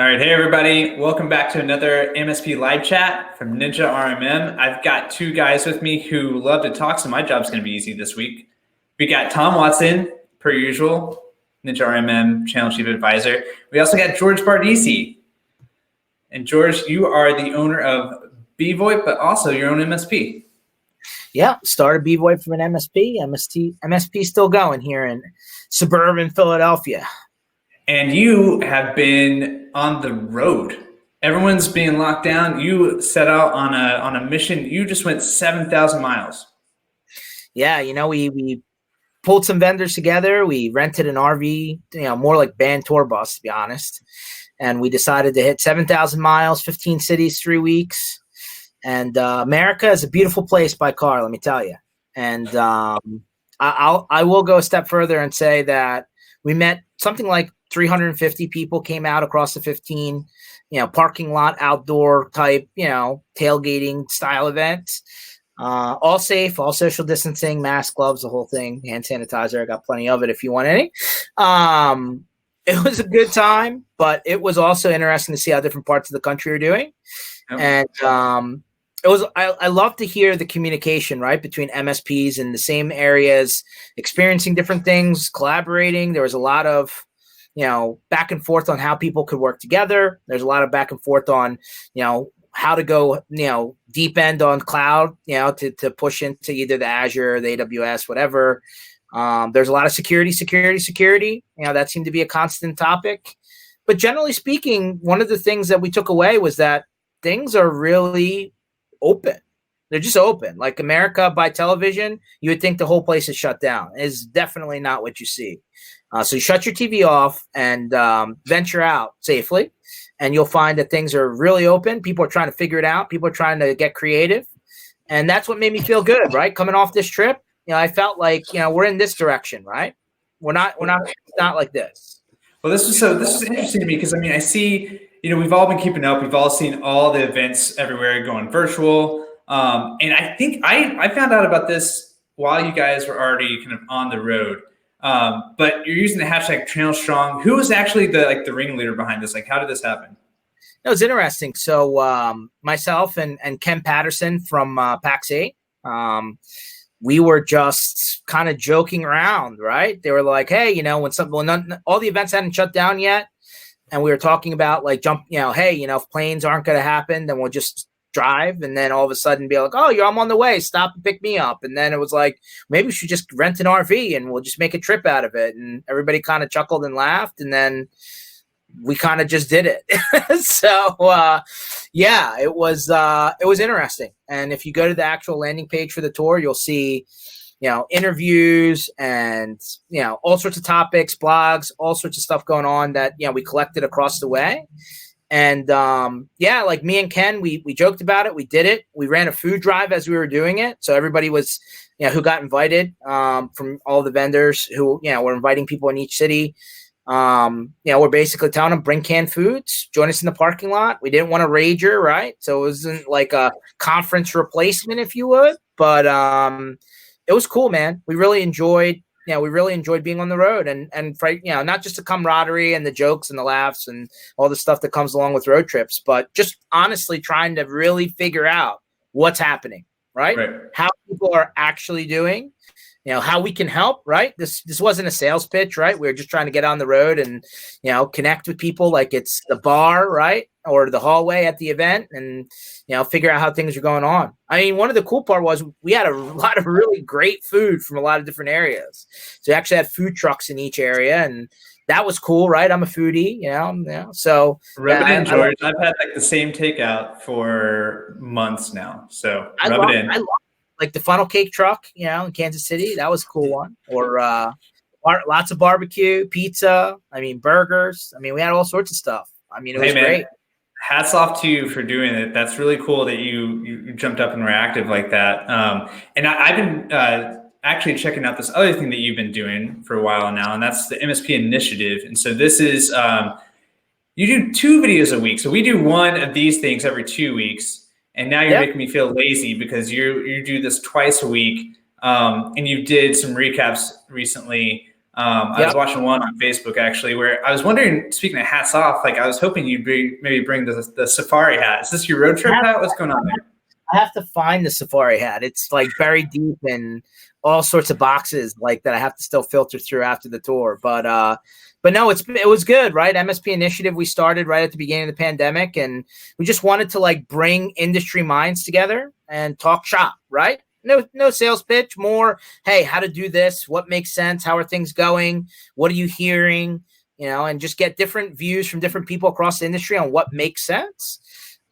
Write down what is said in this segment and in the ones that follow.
All right, hey everybody, welcome back to another MSP live chat from Ninja RMM. I've got two guys with me who love to talk, so my job's going to be easy this week. We got Tom Watson, per usual, Ninja RMM Channel Chief Advisor. We also got George Bardisi. And George, you are the owner of BVoIP, but also your own MSP. Yeah, started BVoIP from an MSP. MSP still going here in suburban Philadelphia. And you have been on the road. Everyone's being locked down. You set out on a mission. You just went 7,000 miles. Yeah, we pulled some vendors together. We rented an RV, more like band tour bus, to be honest. And we decided to hit 7,000 miles, 15 cities, 3 weeks. And America is a beautiful place by car, let me tell you. And I will go a step further and say that we met something like 350 people came out across the 15, parking lot, outdoor type, tailgating style event. All safe, all social distancing, mask, gloves, the whole thing, hand sanitizer. I got plenty of it if you want any. It was a good time, but it was also interesting to see how different parts of the country are doing. Yep. And I love to hear the communication, right, between MSPs in the same areas, experiencing different things, collaborating. There was a lot of, back and forth on how people could work together. There's a lot of back and forth on, how to go, deep end on cloud, to push into either the Azure or the AWS, whatever. There's a lot of security. That seemed to be a constant topic. But generally speaking, one of the things that we took away was that things are really open. They're just open. Like America by television, you would think the whole place is shut down. It's definitely not what you see. So you shut your TV off and venture out safely, and you'll find that things are really open. People are trying to figure it out. People are trying to get creative. And that's what made me feel good, right? Coming off this trip, I felt like, we're in this direction, right? We're not like this. Well, this is interesting to me because, I see, we've all been keeping up. We've all seen all the events everywhere going virtual. And I think I found out about this while you guys were already kind of on the road. But you're using the hashtag Channel Strong. Who was actually the ringleader behind this? Like, how did this happen? It was interesting. So myself and Ken Patterson from PAX 8, we were just kind of joking around, right? They were like, hey, when all the events hadn't shut down yet, and we were talking about hey, if planes aren't going to happen, then we'll just drive, and then all of a sudden be like, oh, I'm on the way, stop and pick me up. And then it was like, maybe we should just rent an RV and we'll just make a trip out of it. And everybody kind of chuckled and laughed, and then we kind of just did it. So it was interesting. And if you go to the actual landing page for the tour, you'll see interviews and all sorts of topics, blogs, all sorts of stuff going on that we collected across the way. And like me and Ken, we joked about it. We did it. We ran a food drive as we were doing it. So everybody was, who got invited from all the vendors who, were inviting people in each city. We're basically telling them, bring canned foods, join us in the parking lot. We didn't want a rager, right? So it wasn't like a conference replacement, if you would. But it was cool, man. We really enjoyed being on the road and not just the camaraderie and the jokes and the laughs and all the stuff that comes along with road trips, but just honestly trying to really figure out what's happening, right? How people are actually doing, how we can help, right? This wasn't a sales pitch, right? We were just trying to get on the road and, connect with people like it's the bar, right? Or the hallway at the event and, figure out how things are going on. One of the cool part was we had a lot of really great food from a lot of different areas. So we actually had food trucks in each area, and that was cool, right? I'm a foodie, so. Rub it in, George. I've had the same takeout for months now. So rub it in. I love like the funnel cake truck, in Kansas City. That was a cool one. Or lots of barbecue, pizza, burgers. We had all sorts of stuff. It was great. Hats off to you for doing it. That's really cool that you jumped up and were active like that. And I've been actually checking out this other thing that you've been doing for a while now, and that's the Msp Initiative. And so this is, you do 2 videos a week. So we do one of these things every 2 weeks. And now you're making me feel lazy because you do this twice a week. And you did some recaps recently I was watching one on Facebook actually, where I was wondering, speaking of hats off, like I was hoping you'd maybe bring the safari hat. Is this your road trip hat? What's going on there? I have to find the safari hat. It's like buried deep in all sorts of boxes like that I have to still filter through after the tour. But no, it was good, right? Msp Initiative, we started right at the beginning of the pandemic, and we just wanted to like bring industry minds together and talk shop, right? No sales pitch, more, hey, how to do this, what makes sense, how are things going, what are you hearing, and just get different views from different people across the industry on what makes sense.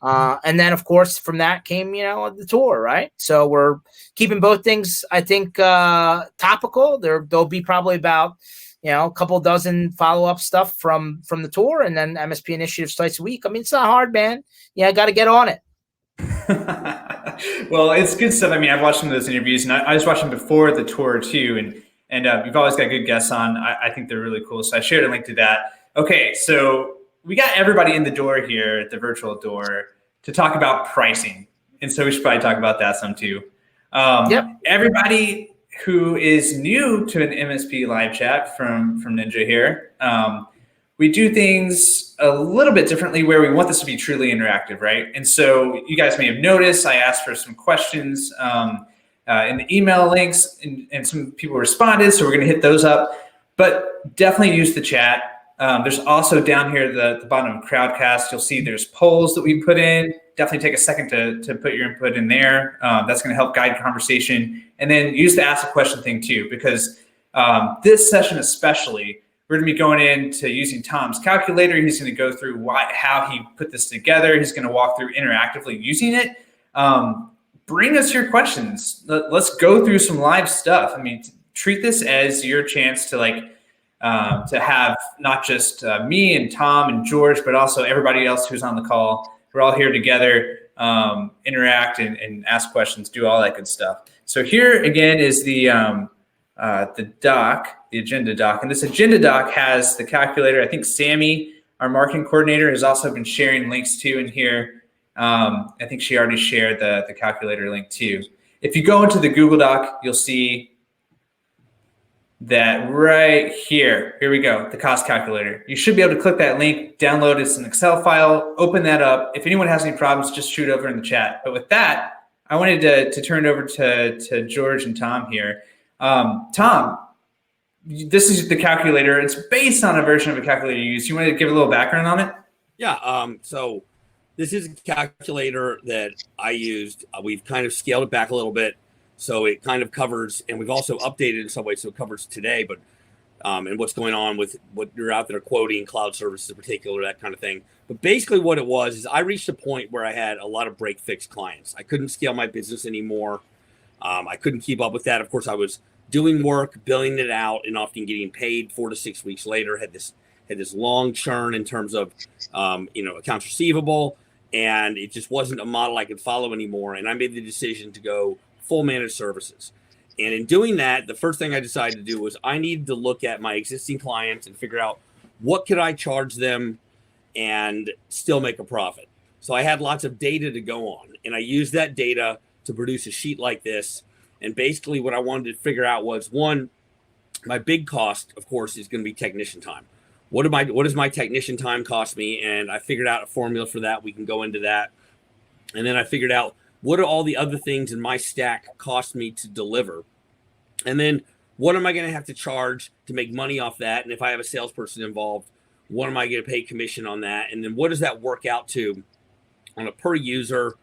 And then, of course, from that came, the tour, right? So we're keeping both things, I think, topical. There'll be probably about, a couple dozen follow-up stuff from the tour, and then Msp Initiative twice a week. I mean, it's not hard, man. I got to get on it. Well, it's good stuff. I mean, I've watched some of those interviews, and I was watching before the tour too, and you've always got good guests on. I think they're really cool. So I shared a link to that. Okay, so we got everybody in the door here at the virtual door to talk about pricing, and so we should probably talk about that some too. Yep. Everybody who is new to an MSP live chat from Ninja here, we do things a little bit differently where we want this to be truly interactive, right? And so you guys may have noticed I asked for some questions in the email links, and some people responded, so we're going to hit those up. But definitely use the chat. There's also down here at the bottom of Crowdcast, you'll see there's polls that we put in. Definitely take a second to put your input in there. That's going to help guide conversation. And then use the ask a question thing too, because this session especially, we're going to be going into using Tom's calculator. He's going to go through how he put this together. He's going to walk through interactively using it. Bring us your questions. Let's go through some live stuff. I mean, treat this as your chance to have not just me and Tom and George, but also everybody else who's on the call. We're all here together, interact and ask questions, do all that good stuff. So here again is the doc, the agenda doc. And this agenda doc has the calculator. I think Sammy, our marketing coordinator, has also been sharing links too in here. I think she already shared the calculator link too. If you go into the Google Doc, you'll see that right here we go, the cost calculator. You should be able to click that link, download it. It's an Excel file, open that up. If anyone has any problems, just shoot over in the chat. But with that, I wanted to turn it over to George and Tom here. Tom, this is the calculator. It's based on a version of a calculator you use. You want to give a little background on it? Yeah. So this is a calculator that I used. We've kind of scaled it back a little bit, so it kind of covers, and we've also updated in some ways so it covers today, but and what's going on with what you're out there quoting, cloud services in particular, that kind of thing. But basically what it was is I reached a point where I had a lot of break-fix clients. I couldn't scale my business anymore. I couldn't keep up with that. Of course, I was doing work, billing it out, and often getting paid 4 to 6 weeks later. Had this long churn in terms of accounts receivable, and it just wasn't a model I could follow anymore. And I made the decision to go full managed services. And in doing that, the first thing I decided to do was I needed to look at my existing clients and figure out what could I charge them and still make a profit. So I had lots of data to go on, and I used that data to produce a sheet like this. And basically what I wanted to figure out was, one, my big cost, of course, is going to be technician time. What does my technician time cost me? And I figured out a formula for that. We can go into that. And then I figured out, what are all the other things in my stack cost me to deliver? And then what am I going to have to charge to make money off that? And if I have a salesperson involved, what am I going to pay commission on that? And then what does that work out to on a per user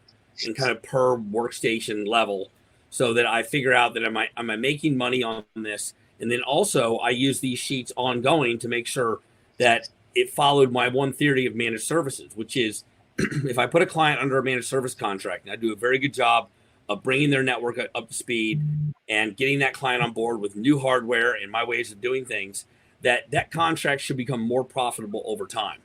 and kind of per workstation level, so that I figure out that am I making money on this? And then also I use these sheets ongoing to make sure that it followed my one theory of managed services, which is if I put a client under a managed service contract and I do a very good job of bringing their network up to speed and getting that client on board with new hardware and my ways of doing things, that contract should become more profitable over time.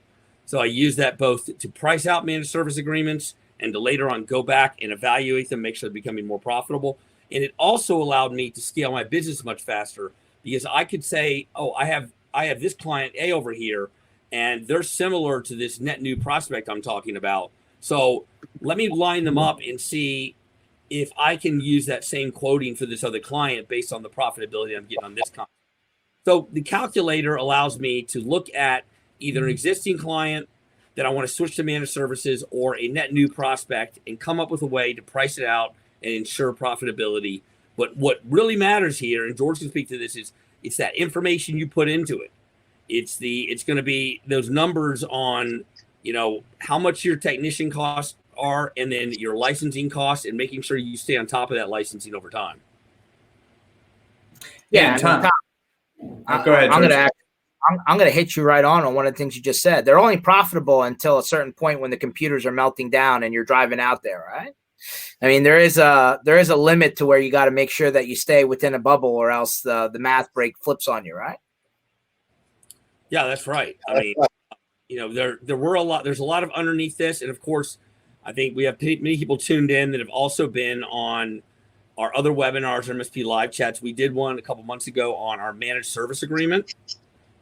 So I use that both to price out managed service agreements and to later on go back and evaluate them, make sure they're becoming more profitable. And it also allowed me to scale my business much faster, because I could say, oh, I have this client A over here, and they're similar to this net new prospect I'm talking about. So let me line them up and see if I can use that same quoting for this other client based on the profitability I'm getting on this contract. So the calculator allows me to look at either an existing client that I want to switch to managed services or a net new prospect and come up with a way to price it out and ensure profitability. But what really matters here, and George can speak to this, is it's that information you put into it. It's going to be those numbers on, how much your technician costs are, and then your licensing costs, and making sure you stay on top of that licensing over time. Yeah, Tom. Go ahead, George. I'm going to hit you right on one of the things you just said. They're only profitable until a certain point when the computers are melting down and you're driving out there, right? I mean, there is a limit to where you got to make sure that you stay within a bubble, or else the math break flips on you, right? Yeah, that's right. I mean, there's a lot of underneath this, and of course, I think we have many people tuned in that have also been on our other webinars, our MSP live chats. We did one a couple months ago on our managed service agreement.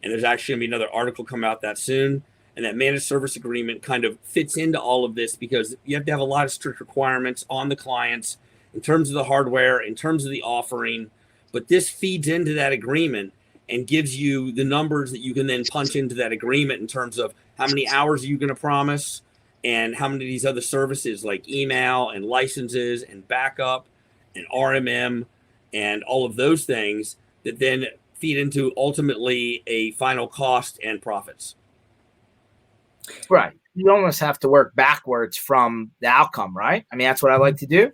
And there's actually going to be another article come out that soon. And that managed service agreement kind of fits into all of this, because you have to have a lot of strict requirements on the clients in terms of the hardware, in terms of the offering. But this feeds into that agreement and gives you the numbers that you can then punch into that agreement in terms of how many hours are you going to promise, and how many of these other services like email and licenses and backup and RMM and all of those things that then feed into ultimately a final cost and profits. Right. You almost have to work backwards from the outcome, right? I mean, that's what I like to do.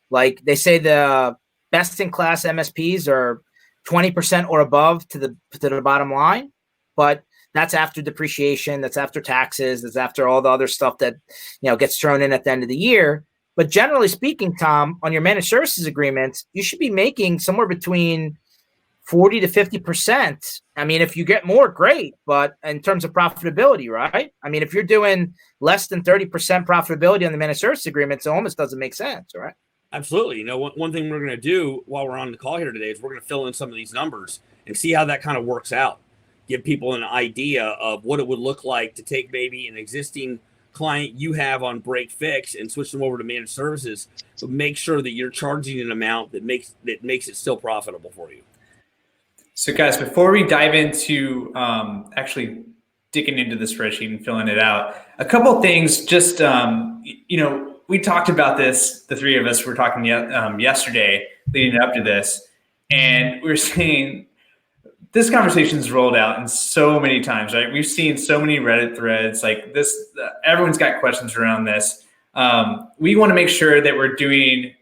Like they say, the best in class MSPs are 20% or above to the bottom line, but that's after depreciation, that's after taxes, that's after all the other stuff that gets thrown in at the end of the year. But generally speaking, Tom, on your managed services agreements, you should be making somewhere between 40 to 50%. I mean, if you get more, great. But in terms of profitability, right? I mean, if you're doing less than 30% profitability on the managed service agreements, it almost doesn't make sense, right? Absolutely. One thing we're going to do while we're on the call here today is we're going to fill in some of these numbers and see how that kind of works out. Give people an idea of what it would look like to take maybe an existing client you have on break fix and switch them over to managed services, but make sure that you're charging an amount that makes it still profitable for you. So guys, before we dive into actually digging into the spreadsheet and filling it out, a couple things. Just we talked about this. The three of us were talking yesterday, leading up to this, and we were saying this conversation's rolled out in so many times, right? We've seen so many Reddit threads like this. Everyone's got questions around this. We want to make sure that we're giving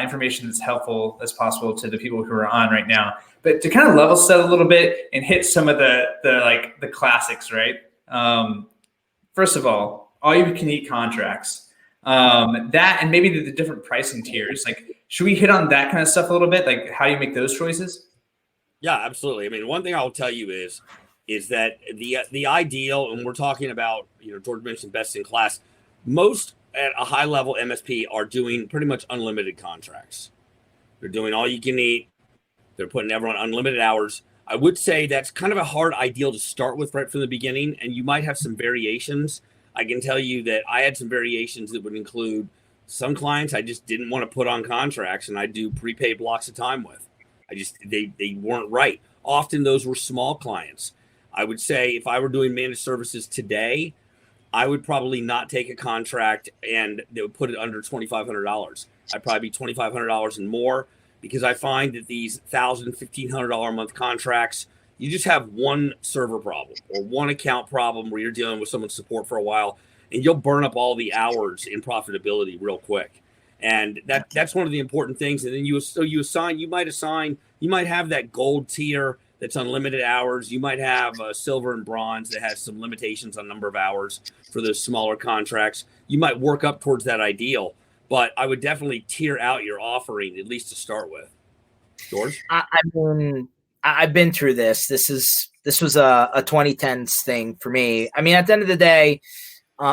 information that's helpful as possible to the people who are on right now. But to kind of level set a little bit and hit some of the classics, right? First of all you can eat contracts, that, and maybe the different pricing tiers. Like, should we hit on that kind of stuff a little bit? Like, how do you make those choices? Yeah, absolutely. I mean, one thing I'll tell you is that the ideal, and we're talking about, George mentioned best in class, most at a high level MSP are doing pretty much unlimited contracts. They're doing all you can eat. They're putting everyone unlimited hours. I would say that's kind of a hard ideal to start with right from the beginning, and you might have some variations. I can tell you that I had some variations that would include some clients I just didn't want to put on contracts, and I do prepaid blocks of time with. They weren't right. Often those were small clients. I would say if I were doing managed services today, I would probably not take a contract and they would put it under $2,500. I'd probably be $2,500 and more, because I find that these $1,000, $1,500 a month contracts, you just have one server problem or one account problem where you're dealing with someone's support for a while, and you'll burn up all the hours in profitability real quick. And that's one of the important things. And then you might have that gold tier that's unlimited hours. You might have silver and bronze that has some limitations on number of hours for those smaller contracts. You might work up towards that ideal, but I would definitely tier out your offering, at least to start with. George? I've been through this. This was a 2010s thing for me. I mean, at the end of the day,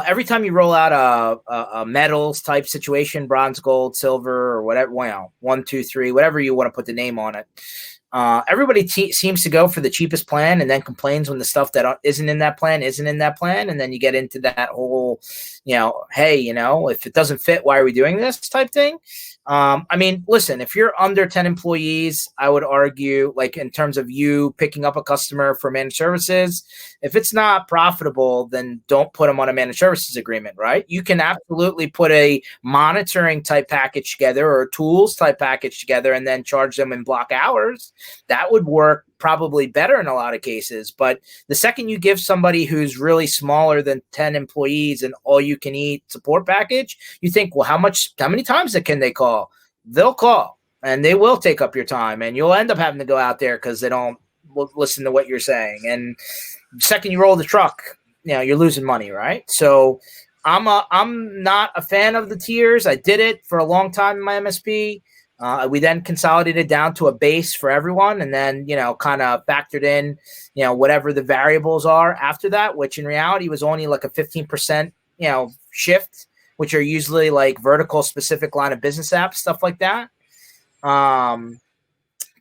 every time you roll out a metals type situation, bronze, gold, silver, or whatever, 1, 2, 3, whatever you want to put the name on it, Everybody seems to go for the cheapest plan and then complains when the stuff that isn't in that plan. And then you get into that whole, hey, if it doesn't fit, why are we doing this type thing? I mean, listen, if you're under 10 employees, I would argue, like in terms of you picking up a customer for managed services, if it's not profitable, then don't put them on a managed services agreement, right? You can absolutely put a monitoring type package together or a tools type package together and then charge them in block hours. That would work probably better in a lot of cases. But the second you give somebody who's really smaller than 10 employees an all you can eat support package, you think, well, how many times can they call? They'll call and they will take up your time, and you'll end up having to go out there because they don't listen to what you're saying. And the second you roll the truck, you're losing money, right? So I'm not a fan of the tiers. I did it for a long time in my MSP. We then consolidated down to a base for everyone, and then, kind of factored in, whatever the variables are after that, which in reality was only like a 15%, shift, which are usually like vertical specific line of business apps, stuff like that.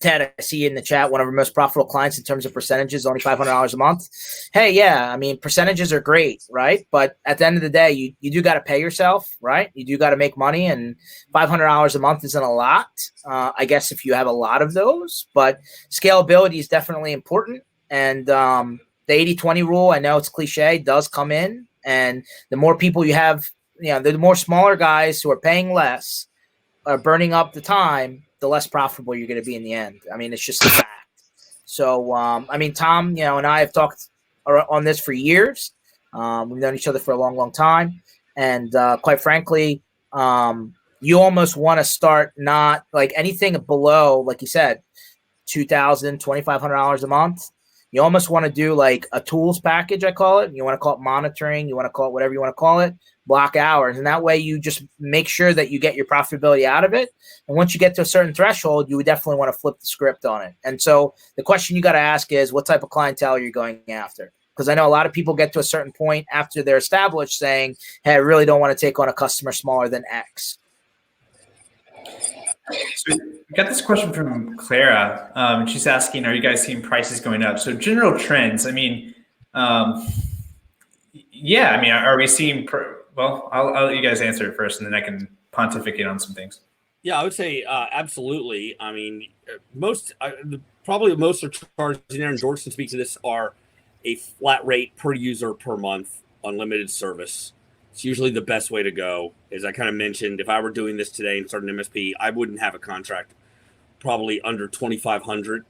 Ted, I see you in the chat. One of our most profitable clients in terms of percentages, only $500 a month. Hey, yeah, I mean, percentages are great, right? But at the end of the day, you do got to pay yourself, right? You do got to make money, and $500 a month isn't a lot, I guess, if you have a lot of those. But scalability is definitely important. And the 80-20 rule, I know it's cliche, does come in. And the more people you have, the more smaller guys who are paying less are burning up the time, the less profitable you're going to be in the end. I mean, it's just a fact. So, I mean, Tom, and I have talked on this for years. We've known each other for a long, long time. And quite frankly, you almost want to start not like anything below, like you said, $2,000, $2,500 a month. You almost want to do like a tools package, I call it. You want to call it monitoring. You want to call it whatever you want to call it, block hours. And that way you just make sure that you get your profitability out of it. And once you get to a certain threshold, you would definitely want to flip the script on it. And so the question you got to ask is, what type of clientele are you going after? Because I know a lot of people get to a certain point after they're established saying, hey, I really don't want to take on a customer smaller than X. So we got this question from Clara. She's asking, are you guys seeing prices going up? So general trends, I mean, yeah, I mean, are we seeing, well, I'll let you guys answer it first, and then I can pontificate on some things. Yeah, I would say absolutely. I mean, probably most are charging there, and George can speak to this, are a flat rate per user per month, unlimited service. It's usually the best way to go. As I kind of mentioned, if I were doing this today and starting an MSP, I wouldn't have a contract probably under 2,500.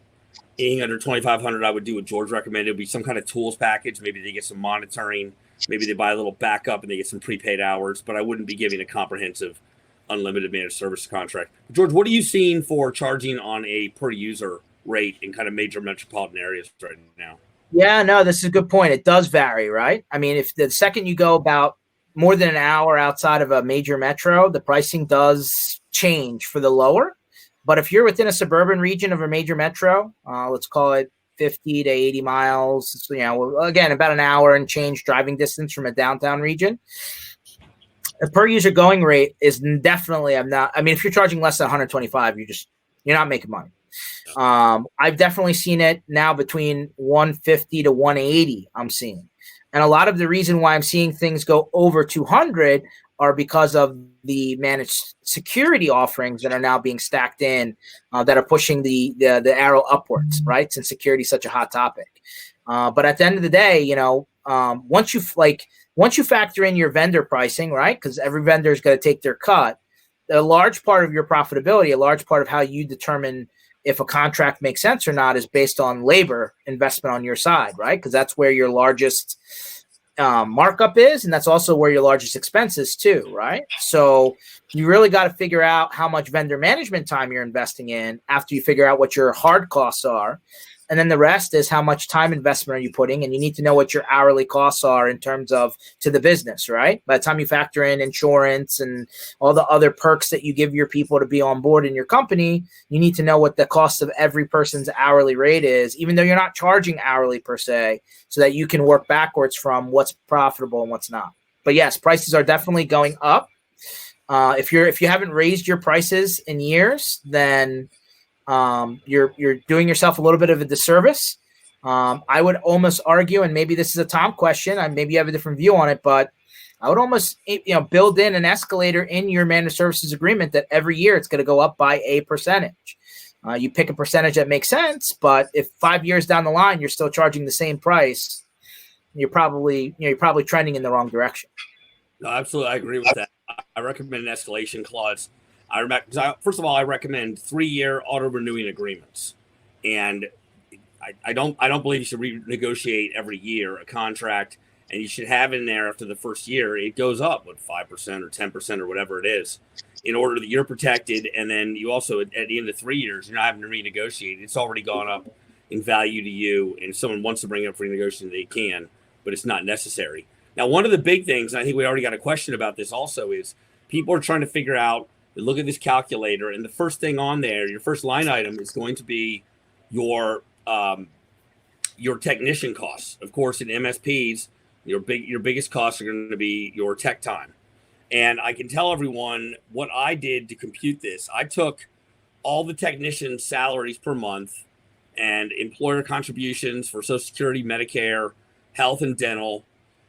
Anything under 2,500, I would do what George recommended. It would be some kind of tools package. Maybe they get some monitoring. Maybe they buy a little backup and they get some prepaid hours. But I wouldn't be giving a comprehensive unlimited managed service contract. George, what are you seeing for charging on a per user rate in kind of major metropolitan areas right now? Yeah, no, this is a good point. It does vary, right? I mean, if the second you go about more than an hour outside of a major metro, the pricing does change for the lower. But if you're within a suburban region of a major metro, let's call it 50 to 80 miles, again, about an hour and change driving distance from a downtown region, the per user going rate is definitely, if you're charging less than 125, you're not making money. I've definitely seen it now between 150 to 180 I'm seeing. And a lot of the reason why I'm seeing things go over 200 are because of the managed security offerings that are now being stacked in that are pushing the arrow upwards, right? Since security is such a hot topic. But at the end of the day, once you factor in your vendor pricing, right? Because every vendor is going to take their cut. A large part of your profitability, a large part of how you determine if a contract makes sense or not is based on labor investment on your side, right? Because that's where your largest markup is, and that's also where your largest expense is too, right? So you really got to figure out how much vendor management time you're investing in after you figure out what your hard costs are. And then the rest is how much time investment are you putting, and you need to know what your hourly costs are in terms of to the business, right? By the time you factor in insurance and all the other perks that you give your people to be on board in your company, you need to know what the cost of every person's hourly rate is, even though you're not charging hourly per se, so that you can work backwards from what's profitable and what's not. But yes, prices are definitely going up. If you haven't raised your prices in years, then you're doing yourself a little bit of a disservice. I would almost argue, and maybe this is a Tom question, maybe you have a different view on it, but I would almost build in an escalator in your managed services agreement that every year it's going to go up by a percentage. You pick a percentage that makes sense, but if 5 years down the line you're still charging the same price, you're probably trending in the wrong direction. No, absolutely, I agree with that. I recommend an escalation clause. First of all, I recommend 3-year auto renewing agreements, and I don't believe you should renegotiate every year a contract, and you should have in there after the first year it goes up with 5% or 10% or whatever it is, in order that you're protected, and then you also at the end of 3 years you're not having to renegotiate. It's already gone up in value to you, and if someone wants to bring it up for renegotiation, they can, but it's not necessary. Now, one of the big things, and I think we already got a question about this also, is people are trying to figure out, they look at this calculator, and the first thing on there, your first line item is going to be your technician costs. Of course, in MSPs, your biggest costs are going to be your tech time. And I can tell everyone what I did to compute this. I took all the technicians' salaries per month and employer contributions for Social Security, Medicare, health and dental.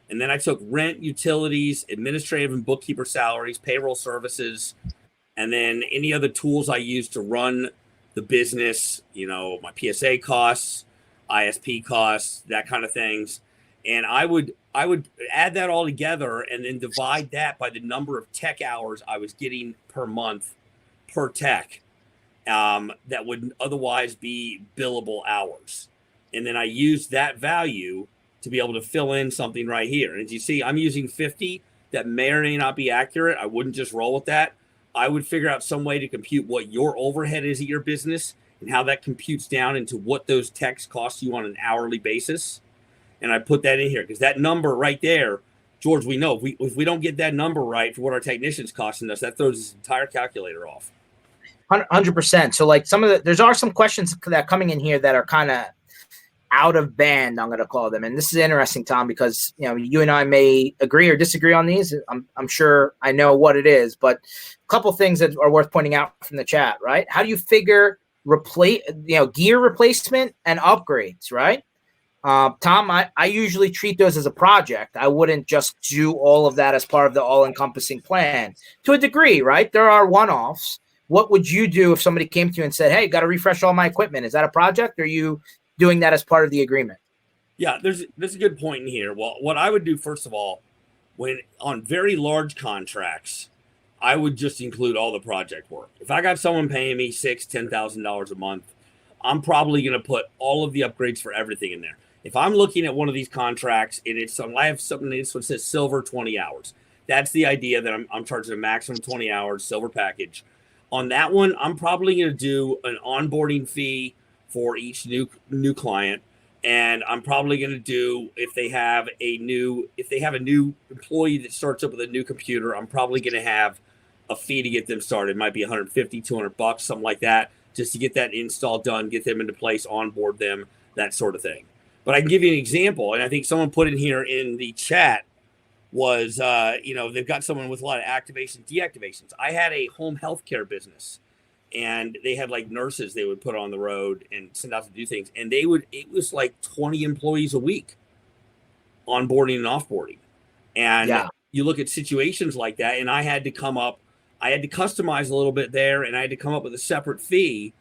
And then I took rent, utilities, administrative and bookkeeper salaries, payroll services, and then any other tools I use to run the business, my PSA costs, ISP costs, that kind of things. And I would add that all together and then divide that by the number of tech hours I was getting per month per tech that would otherwise be billable hours. And then I used that value to be able to fill in something right here. And as you see, I'm using 50. That may or may not be accurate. I wouldn't just roll with that. I would figure out some way to compute what your overhead is at your business and how that computes down into what those techs cost you on an hourly basis. And I put that in here because that number right there, George, we know if we don't get that number right for what our technicians costing us, that throws this entire calculator off. 100%. So like there are some questions that are coming in here that are kind of out of band, I'm going to call them. And this is interesting, Tom, because you and I may agree or disagree on these. I'm sure I know what it is, but a couple things that are worth pointing out from the chat, right? How do you figure gear replacement and upgrades, right? Tom, I usually treat those as a project. I wouldn't just do all of that as part of the all-encompassing plan. To a degree, right? There are one-offs. What would you do if somebody came to you and said, hey, got to refresh all my equipment? Is that a project, or are you doing that as part of the agreement? Yeah, there's a good point in here. Well, what I would do, first of all, when on very large contracts, I would just include all the project work. If I got someone paying me $6,000-$10,000 a month, I'm probably going to put all of the upgrades for everything in there. If I'm looking at one of these contracts and I have something that says silver 20 hours, that's the idea that I'm charging a maximum 20 hours silver package. On that one, I'm probably going to do an onboarding fee for each new client, and I'm probably going to do if they have a new employee that starts up with a new computer, I'm probably going to have a fee to get them started. It might be $150, $200, something like that, just to get that install done, get them into place, onboard them, that sort of thing. But I can give you an example, and I think someone put in here in the chat was, they've got someone with a lot of activations, deactivations. I had a home healthcare business, and they had like nurses they would put on the road and send out to do things. And it was like 20 employees a week onboarding and offboarding. And you look at situations like that, and I had to customize a little bit there, and I had to come up with a separate fee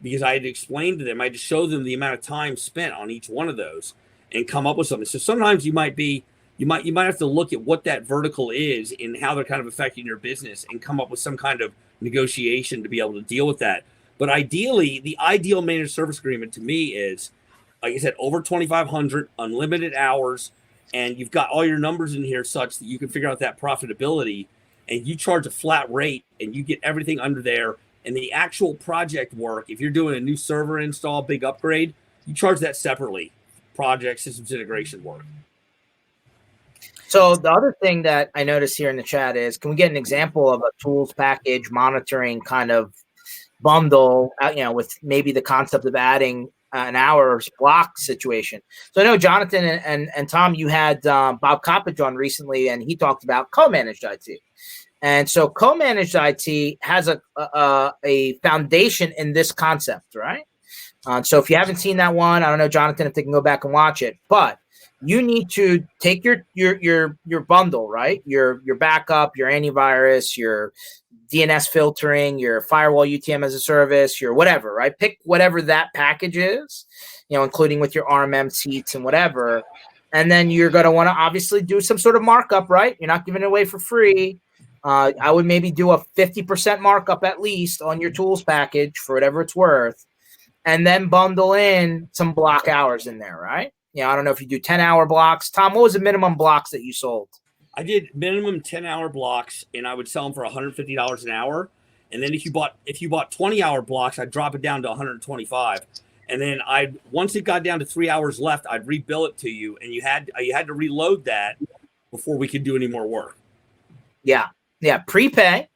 because I had to explain to them, I had to show them the amount of time spent on each one of those and come up with something. So sometimes you might have to look at what that vertical is and how they're kind of affecting your business and come up with some kind of negotiation to be able to deal with that. But ideally, the ideal managed service agreement to me is, like I said, over 2,500, unlimited hours, and you've got all your numbers in here such that you can figure out that profitability, and you charge a flat rate and you get everything under there. And the actual project work, if you're doing a new server install, big upgrade, you charge that separately. Project systems integration work. So the other thing that I noticed here in the chat is, can we get an example of a tools package monitoring kind of bundle, with maybe the concept of adding an hour's block situation? So I know Jonathan and Tom, you had Bob Coppage on recently, and he talked about co-managed IT. And so co-managed IT has a foundation in this concept, right? So if you haven't seen that one, I don't know, Jonathan, if they can go back and watch it, but you need to take your bundle, right? Your backup, your antivirus, your DNS filtering, your firewall UTM as a service, your whatever, right? Pick whatever that package is, including with your RMM seats and whatever. And then you're going to want to obviously do some sort of markup, right? You're not giving it away for free. I would maybe do a 50% markup at least on your tools package for whatever it's worth, and then bundle in some block hours in there, right? I don't know if you do 10-hour blocks. Tom, what was the minimum blocks that you sold? I did minimum 10-hour blocks, and I would sell them for $150 an hour. And then if you bought 20-hour blocks, I'd drop it down to $125. And then once it got down to 3 hours left, I'd rebill it to you, and you had to reload that before we could do any more work. Yeah. Prepay,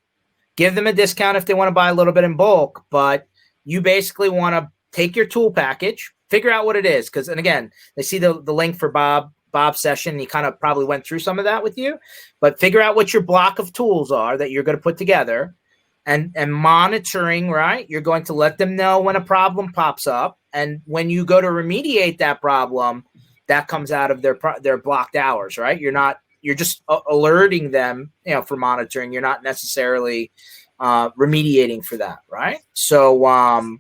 give them a discount if they want to buy a little bit in bulk, but you basically want to take your tool package, figure out what it is, and again, they see the link for Bob's session. He kind of probably went through some of that with you, but figure out what your block of tools are that you're going to put together, and monitoring, right? You're going to let them know when a problem pops up, and when you go to remediate that problem, that comes out of their blocked hours, right? You're just alerting them, for monitoring. You're not necessarily remediating for that, right? So,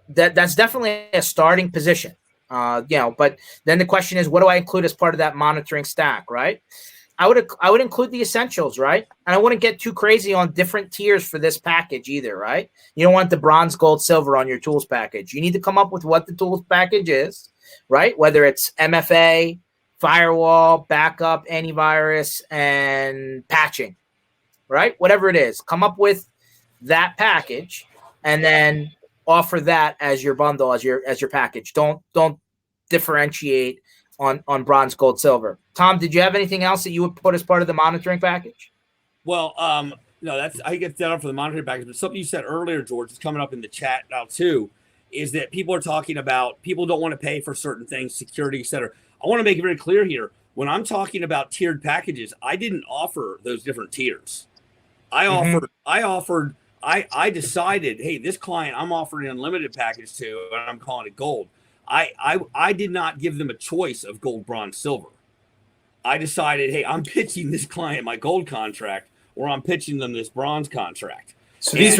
that's definitely a starting position, but then the question is, what do I include as part of that monitoring stack, right? I would include the essentials, right? And I wouldn't get too crazy on different tiers for this package either, right? You don't want the bronze, gold, silver on your tools package. You need to come up with what the tools package is, right? Whether it's MFA, firewall, backup, antivirus, and patching, right? Whatever it is, come up with that package and then offer that as your bundle, as your package. Don't differentiate on bronze, gold, silver. Tom, did you have anything else that you would put as part of the monitoring package? Well, no, I get that up for the monitoring package, but something you said earlier, George, is coming up in the chat now too, is that people are talking about people don't want to pay for certain things, security, et cetera. I want to make it very clear here. When I'm talking about tiered packages, I didn't offer those different tiers. I decided, hey, this client I'm offering an unlimited package to, and I'm calling it gold. I did not give them a choice of gold, bronze, silver. I decided, hey, I'm pitching this client my gold contract, or I'm pitching them this bronze contract. So these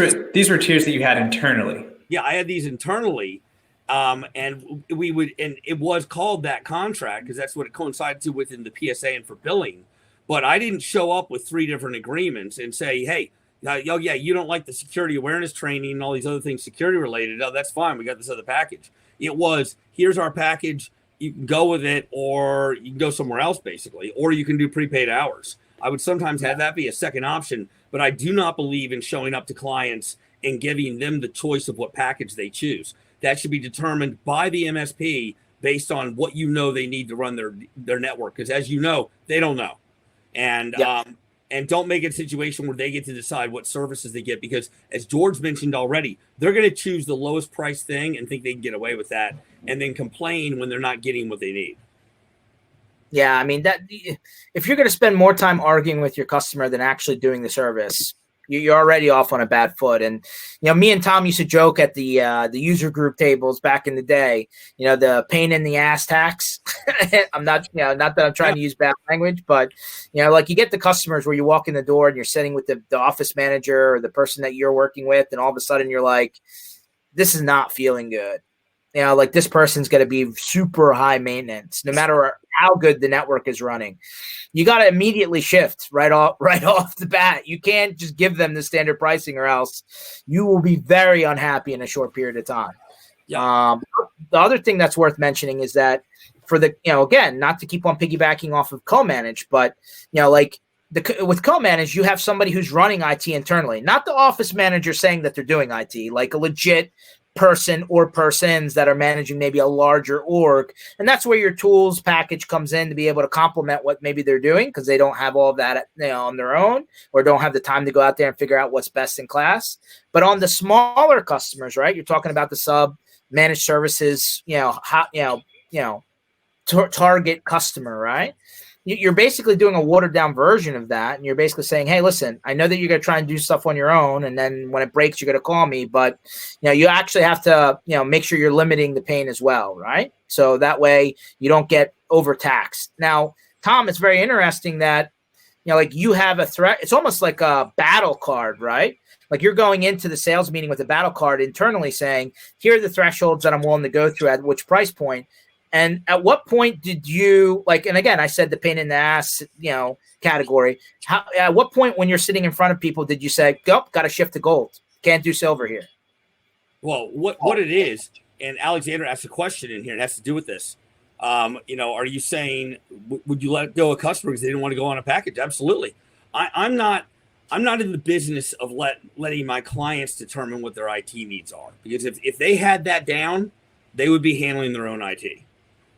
were tiers that you had internally. Yeah, I had these internally. And it was called that contract because that's what it coincided to within the PSA and for billing. But I didn't show up with 3 different agreements and say, hey, you don't like the security awareness training and all these other things security related. Oh, that's fine. We got this other package. It was, here's our package. You can go with it, or you can go somewhere else, basically, or you can do prepaid hours. I would sometimes have that be a second option, but I do not believe in showing up to clients and giving them the choice of what package they choose. That should be determined by the MSP based on what they need to run their network. Because as you know, they don't know. And and don't make it a situation where they get to decide what services they get. Because as George mentioned already, they're going to choose the lowest price thing and think they can get away with that, and then complain when they're not getting what they need. Yeah, I mean, that if you're going to spend more time arguing with your customer than actually doing the service, you're already off on a bad foot. And, me and Tom used to joke at the user group tables back in the day, the pain in the ass tax. I'm not, not that I'm trying to use bad language, but, like you get the customers where you walk in the door and you're sitting with the office manager or the person that you're working with. And all of a sudden you're like, this is not feeling good. Like this person's going to be super high maintenance, no matter how good the network is running. You got to immediately shift right off the bat. You can't just give them the standard pricing, or else you will be very unhappy in a short period of time. Yeah. The other thing that's worth mentioning is that for the, again, not to keep on piggybacking off of co-manage, but like with co-manage, you have somebody who's running IT internally, not the office manager saying that they're doing IT, like a legit person or persons that are managing maybe a larger org. And that's where your tools package comes in to be able to complement what maybe they're doing, because they don't have all of that on their own, or don't have the time to go out there and figure out what's best in class. But on the smaller customers, right, you're talking about the sub managed services, target customer, right? you're basically doing a watered down version of that. And you're basically saying, hey, listen, I know that you're going to try and do stuff on your own. And then when it breaks, you're going to call me. But, you actually have to, make sure you're limiting the pain as well. Right. So that way you don't get overtaxed. Now, Tom, it's very interesting that, like you have a threat. It's almost like a battle card, right? Like you're going into the sales meeting with a battle card internally saying, here are the thresholds that I'm willing to go through at which price point. And at what point did you and again, I said the pain in the ass, category. At what point when you're sitting in front of people did you say, go, got to shift to gold? Can't do silver here. Well, what it is, and Alexander asked a question in here, and it has to do with this. Are you saying, would you let go a customer because they didn't want to go on a package? Absolutely. I'm not in the business of letting my clients determine what their IT needs are, because if they had that down, they would be handling their own IT.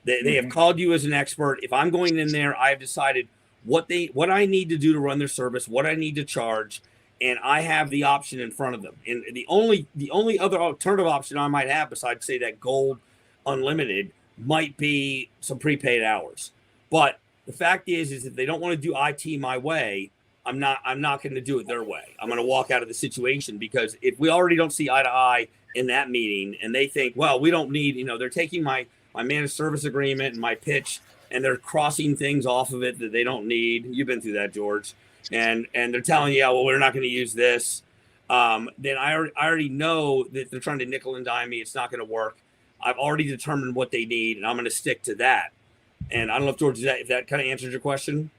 They have called you as an expert. If I'm going in there, I've decided what I need to do to run their service, what I need to charge, and I have the option in front of them. And the only other alternative option I might have besides, say, that gold unlimited might be some prepaid hours. But the fact is if they don't want to do IT my way, I'm not going to do it their way. I'm going to walk out of the situation, because if we already don't see eye to eye in that meeting, and they think, well, we don't need, they're taking my managed service agreement and my pitch, and they're crossing things off of it that they don't need. You've been through that, George. And they're telling you, yeah, well, we're not going to use this. Then I already know that they're trying to nickel and dime me. It's not going to work. I've already determined what they need, and I'm going to stick to that. And I don't know if, George, if that kind of answers your question.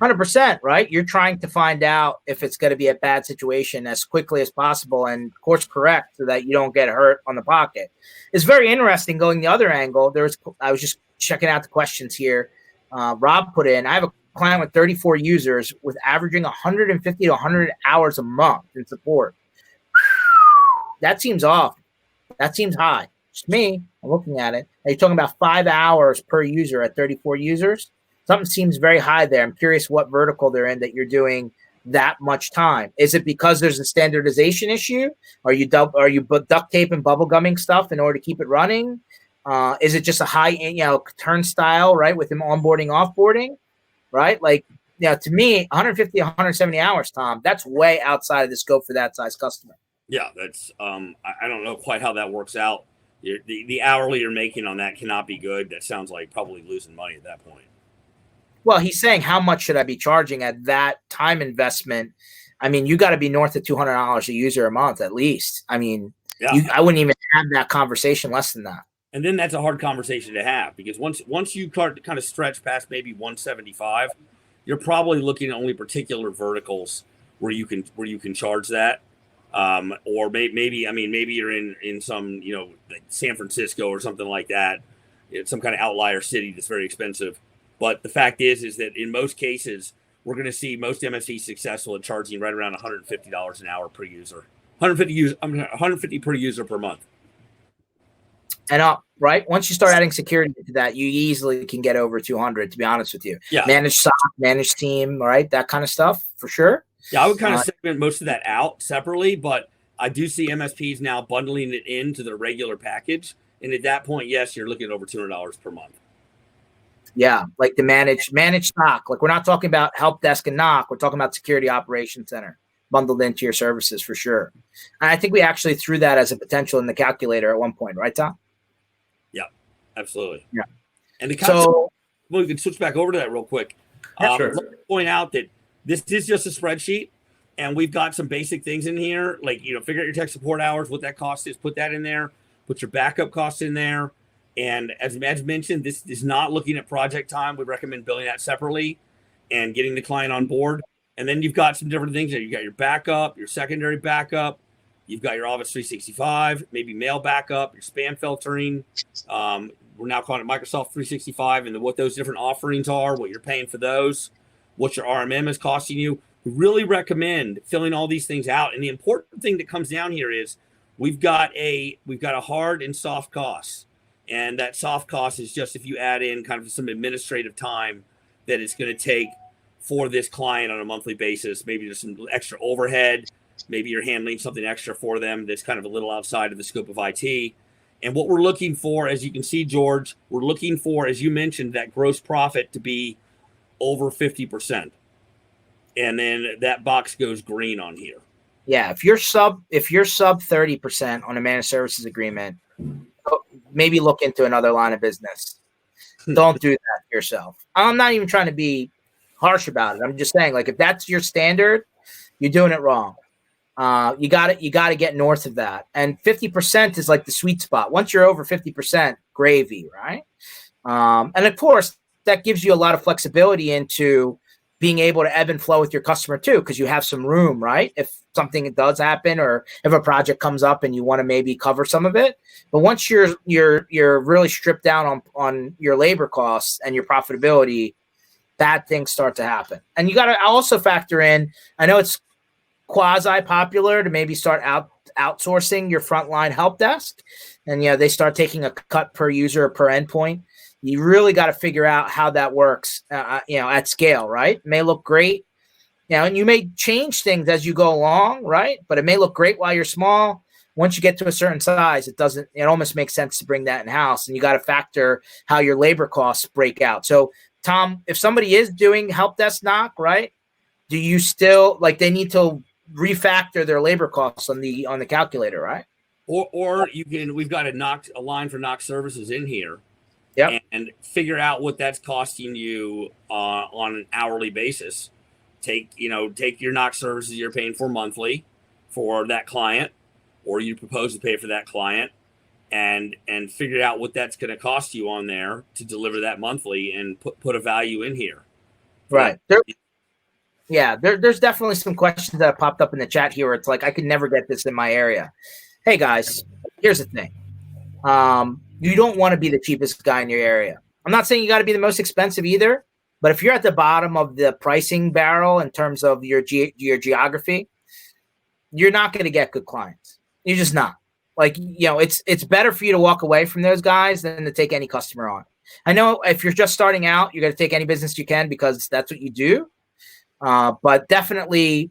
100%, right? You're trying to find out if it's going to be a bad situation as quickly as possible and course correct so that you don't get hurt on the pocket. It's very interesting going the other angle. I was just checking out the questions here. Rob put in, I have a client with 34 users with averaging 150 to 100 hours a month in support. That seems off. That seems high. Just me, I'm looking at it. Are you talking about 5 hours per user at 34 users? Something seems very high there. I'm curious what vertical they're in that you're doing that much time. Is it because there's a standardization issue? Are you duct tape and bubble gumming stuff in order to keep it running? Is it just a high, turnstile, right, with him onboarding, offboarding, right? To me, 150, 170 hours, Tom, that's way outside of the scope for that size customer. Yeah, that's I don't know quite how that works out. The hourly you're making on that cannot be good. That sounds like probably losing money at that point. Well, he's saying, how much should I be charging at that time investment? I mean, you got to be north of $200 a user a month at least. I mean, I wouldn't even have that conversation less than that. And then that's a hard conversation to have, because once you kind of stretch past maybe 175, you're probably looking at only particular verticals where you can charge that. Or maybe you're in some, like San Francisco or something like that. It's some kind of outlier city that's very expensive. But the fact is that in most cases, we're going to see most MSPs successful at charging right around $150 an hour per user, 150 per user per month. And up, right? Once you start adding security to that, you easily can get over 200, to be honest with you. Yeah. Managed SOC, managed team, right? That kind of stuff, for sure. Yeah, I would kind of segment most of that out separately, but I do see MSPs now bundling it into their regular package. And at that point, yes, you're looking at over $200 per month. Yeah, like the managed SOC. Like, we're not talking about help desk and knock. We're talking about security operations center bundled into your services for sure. And I think we actually threw that as a potential in the calculator at one point, right, Tom? Yeah, absolutely. Yeah. And the concept, we can switch back over to that real quick. Sure. Let me point out that this is just a spreadsheet, and we've got some basic things in here, like, figure out your tech support hours, what that cost is, put that in there, put your backup costs in there. And as mentioned, this is not looking at project time. We recommend billing that separately and getting the client on board. And then you've got some different things there. You've got your backup, your secondary backup. You've got your Office 365, maybe mail backup, your spam filtering. We're now calling it Microsoft 365, and what those different offerings are, what you're paying for those, what your RMM is costing you. We really recommend filling all these things out. And the important thing that comes down here is we've got a hard and soft costs. And that soft cost is just if you add in kind of some administrative time that it's going to take for this client on a monthly basis. Maybe there's some extra overhead. Maybe you're handling something extra for them that's kind of a little outside of the scope of IT. And what we're looking for, as you can see, George, we're looking for, as you mentioned, that gross profit to be over 50%. And then that box goes green on here. Yeah, if you're sub 30% on a managed services agreement, maybe look into another line of business. Don't do that to yourself. I'm not even trying to be harsh about it. I'm just saying, like, if that's your standard, you're doing it wrong. You got to get north of that. And 50% is like the sweet spot. Once you're over 50%, gravy, right? And of course, that gives you a lot of flexibility into being able to ebb and flow with your customer too, because you have some room, right? If something does happen, or if a project comes up and you want to maybe cover some of it. But once you're really stripped down on your labor costs and your profitability, bad things start to happen. And you got to also factor in, I know it's quasi popular to maybe start outsourcing your frontline help desk, and they start taking a cut per user or per endpoint. You really got to figure out how that works, at scale, right? It may look great, and you may change things as you go along, right? But it may look great while you're small. Once you get to a certain size, it almost makes sense to bring that in-house, and you got to factor how your labor costs break out. So, Tom, if somebody is doing help desk knock, right, do you still, they need to refactor their labor costs on the calculator, right? Or we've got a line for knock services in here. Yep. And figure out what that's costing you on an hourly basis. Take your knock services you're paying for monthly for that client, or you propose to pay for that client, and figure out what that's going to cost you on there to deliver that monthly, and put a value in here. Right. There's definitely some questions that have popped up in the chat here where it's like, I could never get this in my area. Hey guys, here's the thing. You don't want to be the cheapest guy in your area. I'm not saying you got to be the most expensive either, but if you're at the bottom of the pricing barrel in terms of your geography, you're not going to get good clients. You're just not. It's better for you to walk away from those guys than to take any customer on. I know if you're just starting out, you're going to take any business you can because that's what you do. But definitely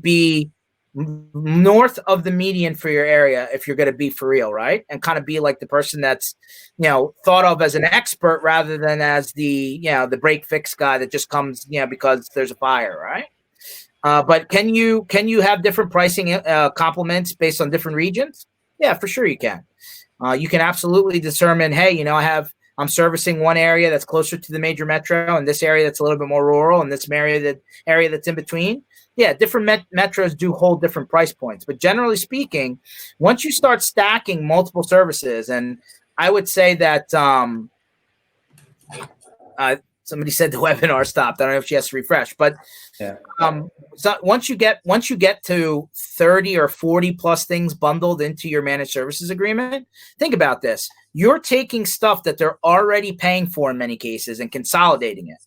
be north of the median for your area if you're going to be for real, right? And kind of be like the person that's thought of as an expert rather than as the break fix guy that just comes because there's a fire, right? But can you have different pricing complements based on different regions? Yeah, for sure you can. You can absolutely determine, hey, I'm servicing one area that's closer to the major metro, and this area that's a little bit more rural, and this area that's in between. Yeah, different metros do hold different price points. But generally speaking, once you start stacking multiple services, and I would say that somebody said the webinar stopped. I don't know if she has to refresh, but yeah. So once you get to 30 or 40 plus things bundled into your managed services agreement, think about this. You're taking stuff that they're already paying for in many cases and consolidating it.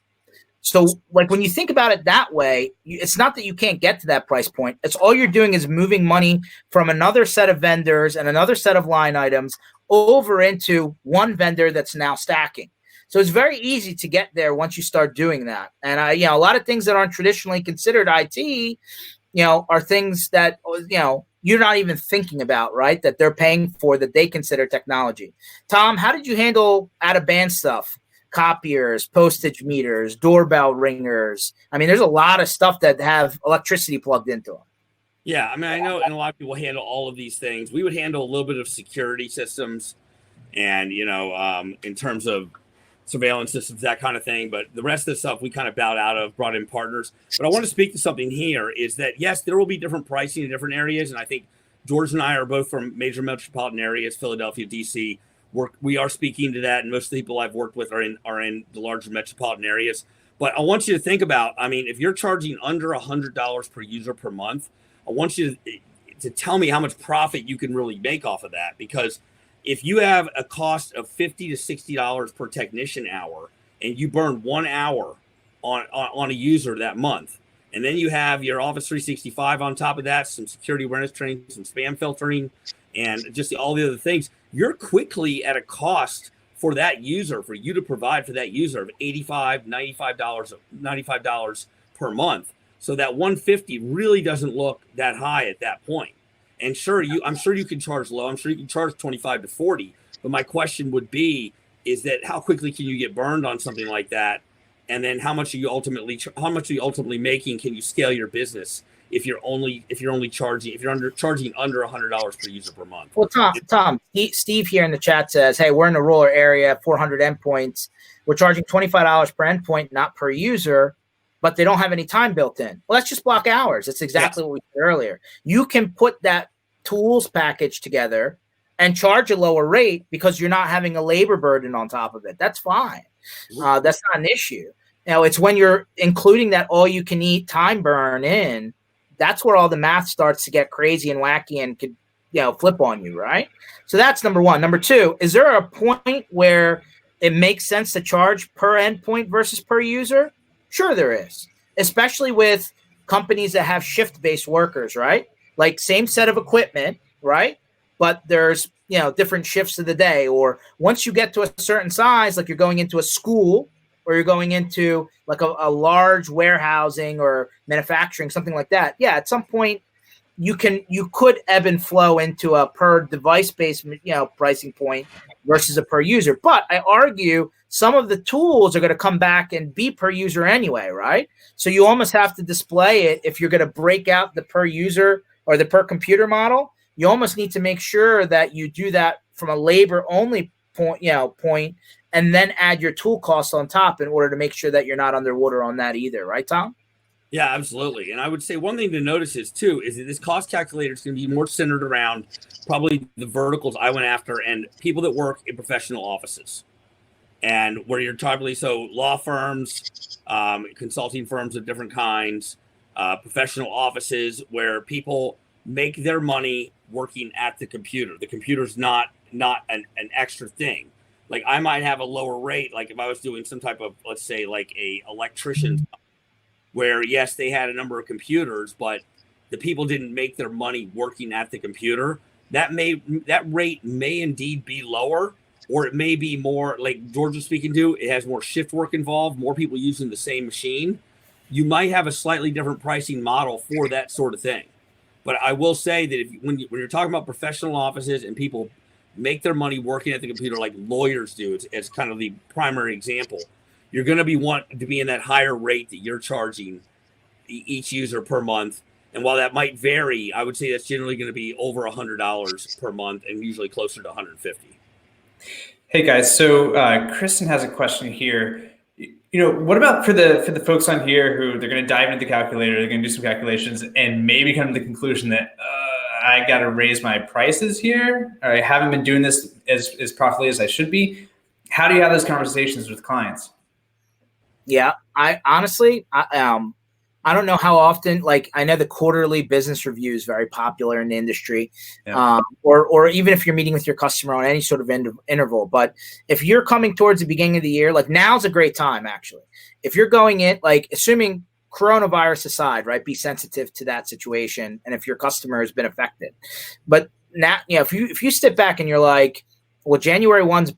So when you think about it that way, it's not that you can't get to that price point. It's all you're doing is moving money from another set of vendors and another set of line items over into one vendor that's now stacking. So it's very easy to get there once you start doing that. And a lot of things that aren't traditionally considered IT, are things that, you're not even thinking about, right? That they're paying for, that they consider technology. Tom, how did you handle out of band stuff? Copiers, postage meters, doorbell ringers. I mean, there's a lot of stuff that have electricity plugged into them. Yeah, I mean, I know, and a lot of people handle all of these things. We would handle a little bit of security systems, and in terms of surveillance systems, that kind of thing. But the rest of the stuff we kind of bowed out of, brought in partners. But I want to speak to something here is that, yes, there will be different pricing in different areas. And I think George and I are both from major metropolitan areas, Philadelphia, DC. We are speaking to that. And most of the people I've worked with are in the larger metropolitan areas. But I want you to think about, if you're charging under $100 per user per month, I want you to tell me how much profit you can really make off of that. Because if you have a cost of $50 to $60 per technician hour, and you burn 1 hour on a user that month, and then you have your Office 365 on top of that, some security awareness training, some spam filtering, and just all the other things, you're quickly at a cost for that user, for you to provide for that user of $85, $95 per month. So that $150 really doesn't look that high at that point. And I'm sure you can charge low. I'm sure you can charge 25 to 40. But my question would be, is that how quickly can you get burned on something like that? and then how much are you ultimately making? Can you scale your business if you're charging under $100 per user per month? Well, Tom, Steve here in the chat says, hey, we're in a rural area, 400 endpoints. We're charging $25 per endpoint, not per user, but they don't have any time built in. Well, let's just block hours. That's exactly what we said earlier. You can put that tools package together and charge a lower rate because you're not having a labor burden on top of it. That's fine. That's not an issue. Now, it's when you're including that all-you-can-eat time burn in, that's where all the math starts to get crazy and wacky and could, flip on you, right? So that's number one. Number two, is there a point where it makes sense to charge per endpoint versus per user? Sure, there is, especially with companies that have shift-based workers, right? Like same set of equipment, right? But there's, different shifts of the day. Or once you get to a certain size, like you're going into a school or you're going into like a large warehousing or manufacturing, something like that. Yeah, at some point you could ebb and flow into a per device based, pricing point versus a per user. But I argue some of the tools are going to come back and be per user anyway, right? So you almost have to display it if you're going to break out the per user or the per computer model. You almost need to make sure that you do that from a labor only point, and then add your tool costs on top in order to make sure that you're not underwater on that either. Right, Tom? Yeah, absolutely. And I would say one thing to notice is that this cost calculator is going to be more centered around probably the verticals I went after and people that work in professional offices. And where you're probably law firms, consulting firms of different kinds, professional offices where people make their money working at the computer. The computer's not an extra thing. Like I might have a lower rate, like if I was doing some type of, let's say like a electrician, where yes, they had a number of computers, but the people didn't make their money working at the computer. That rate may indeed be lower, or it may be more like George was speaking to. It has more shift work involved, more people using the same machine. You might have a slightly different pricing model for that sort of thing. But I will say that when you're talking about professional offices and people make their money working at the computer like lawyers do, it's kind of the primary example, you're going to want to be in that higher rate that you're charging each user per month. And while that might vary, I would say that's generally going to be over $100 per month and usually closer to $150. Hey guys, so Kristen has a question here. What about for the folks on here who they're going to dive into the calculator, they're going to do some calculations and maybe come to the conclusion that I got to raise my prices here, or I haven't been doing this as properly as I should be. How do you have those conversations with clients? Yeah, I honestly, I don't know how often, like I know the quarterly business review is very popular in the industry, or even if you're meeting with your customer on any sort of interval. But if you're coming towards the beginning of the year, like now's a great time, actually. If you're going in, like assuming coronavirus aside, right, be sensitive to that situation. And if your customer has been affected, but now, if you step back and you're like, well, January 1's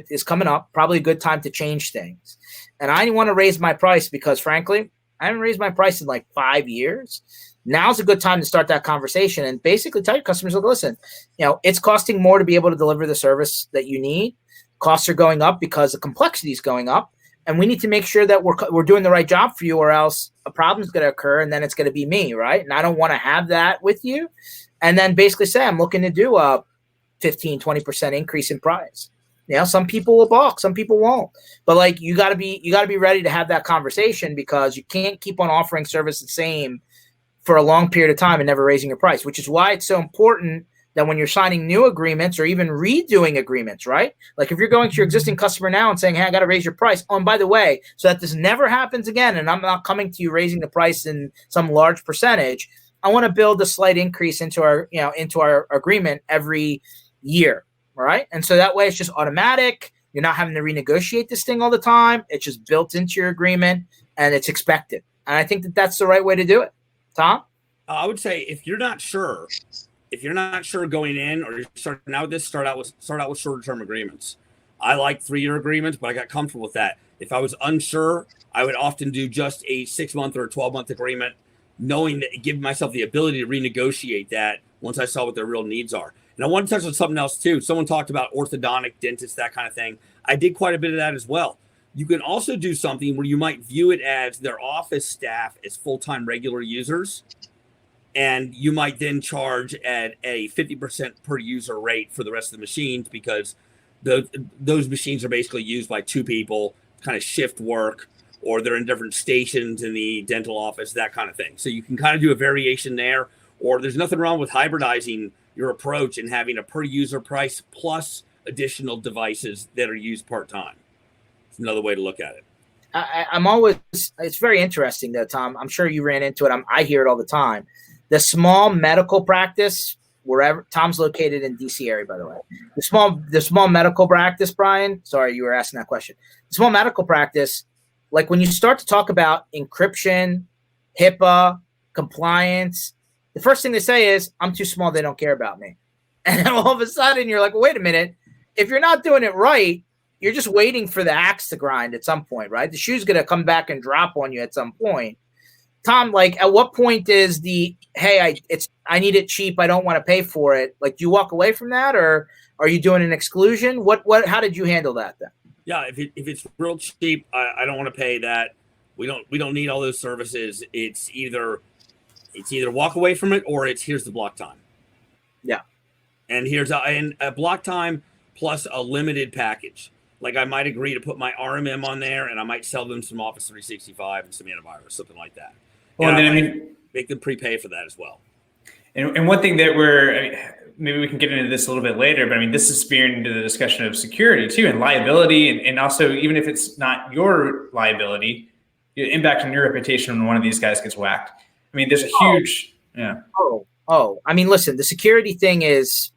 is coming up, probably a good time to change things. And I want to raise my price because frankly, I haven't raised my price in like 5 years. Now's a good time to start that conversation and basically tell your customers, look, listen, it's costing more to be able to deliver the service that you need. Costs are going up because the complexity is going up. And we need to make sure that we're doing the right job for you, or else a problem is going to occur and then it's going to be me, right? And I don't want to have that with you. And then basically say, I'm looking to do a 15, 20% increase in price. Some people will balk, some people won't. But like you gotta be ready to have that conversation, because you can't keep on offering service the same for a long period of time and never raising your price, which is why it's so important that when you're signing new agreements or even redoing agreements, right? Like if you're going to your existing customer now and saying, hey, I got to raise your price. Oh, and by the way, so that this never happens again, and I'm not coming to you raising the price in some large percentage, I want to build a slight increase into our agreement every year. All right. And so that way it's just automatic. You're not having to renegotiate this thing all the time. It's just built into your agreement and it's expected. And I think that that's the right way to do it. Tom? I would say if you're not sure going in, or you're starting out with this, start out with shorter term agreements. I like 3-year agreements, but I got comfortable with that. If I was unsure, I would often do just a 6-month or a 12-month agreement, knowing that it gives myself the ability to renegotiate that once I saw what their real needs are. And I want to touch on something else too. Someone talked about orthodontic dentists, that kind of thing. I did quite a bit of that as well. You can also do something where you might view it as their office staff as full-time regular users, and you might then charge at a 50% per user rate for the rest of the machines, because those machines are basically used by two people, kind of shift work, or they're in different stations in the dental office, that kind of thing. So you can kind of do a variation there, or there's nothing wrong with hybridizing your approach and having a per user price plus additional devices that are used part-time. It's another way to look at it. I'm always, it's very interesting though, Tom. I'm sure you ran into it. I hear it all the time. The small medical practice, wherever Tom's located in DC area, by the way, the small medical practice, Brian, sorry, you were asking that question. The small medical practice, like when you start to talk about encryption, HIPAA, compliance, the first thing they say is, I'm too small, they don't care about me. And all of a sudden you're like, well, wait a minute. If you're not doing it right, you're just waiting for the axe to grind at some point, right? The shoe's going to come back and drop on you at some point. Tom, like at what point is the, hey, I need it cheap, I don't want to pay for it. Like, do you walk away from that, or are you doing an exclusion? How did you handle that then? Yeah, if it's real cheap, I don't want to pay that. We don't need all those services. It's either walk away from it, or it's here's the block time. Yeah. And here's a block time plus a limited package. Like I might agree to put my RMM on there, and I might sell them some Office 365 and some antivirus, something like that. Well, and then I mean, make them prepay for that as well. And one thing that maybe we can get into this a little bit later, but I mean, this is spearing into the discussion of security too, and liability, and also even if it's not your liability, the impact on your reputation when one of these guys gets whacked. I mean, there's a huge, yeah. Oh, I mean, listen, the security thing is,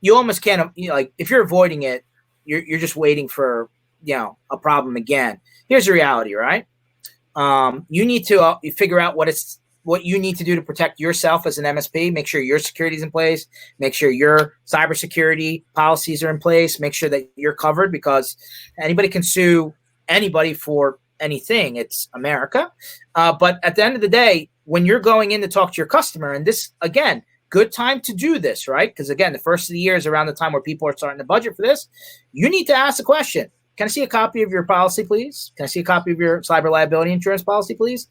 you almost can't, like, if you're avoiding it, you're just waiting for, a problem again. Here's the reality, right? You need to figure out what you need to do to protect yourself as an MSP. Make sure your security is in place. Make sure your cybersecurity policies are in place. Make sure that you're covered, because anybody can sue anybody for anything. It's America. But at the end of the day, when you're going in to talk to your customer, and this, again, good time to do this, right? Because again, the first of the year is around the time where people are starting to budget for this. You need to ask the question, can I see a copy of your policy, please? Can I see a copy of your cyber liability insurance policy, please?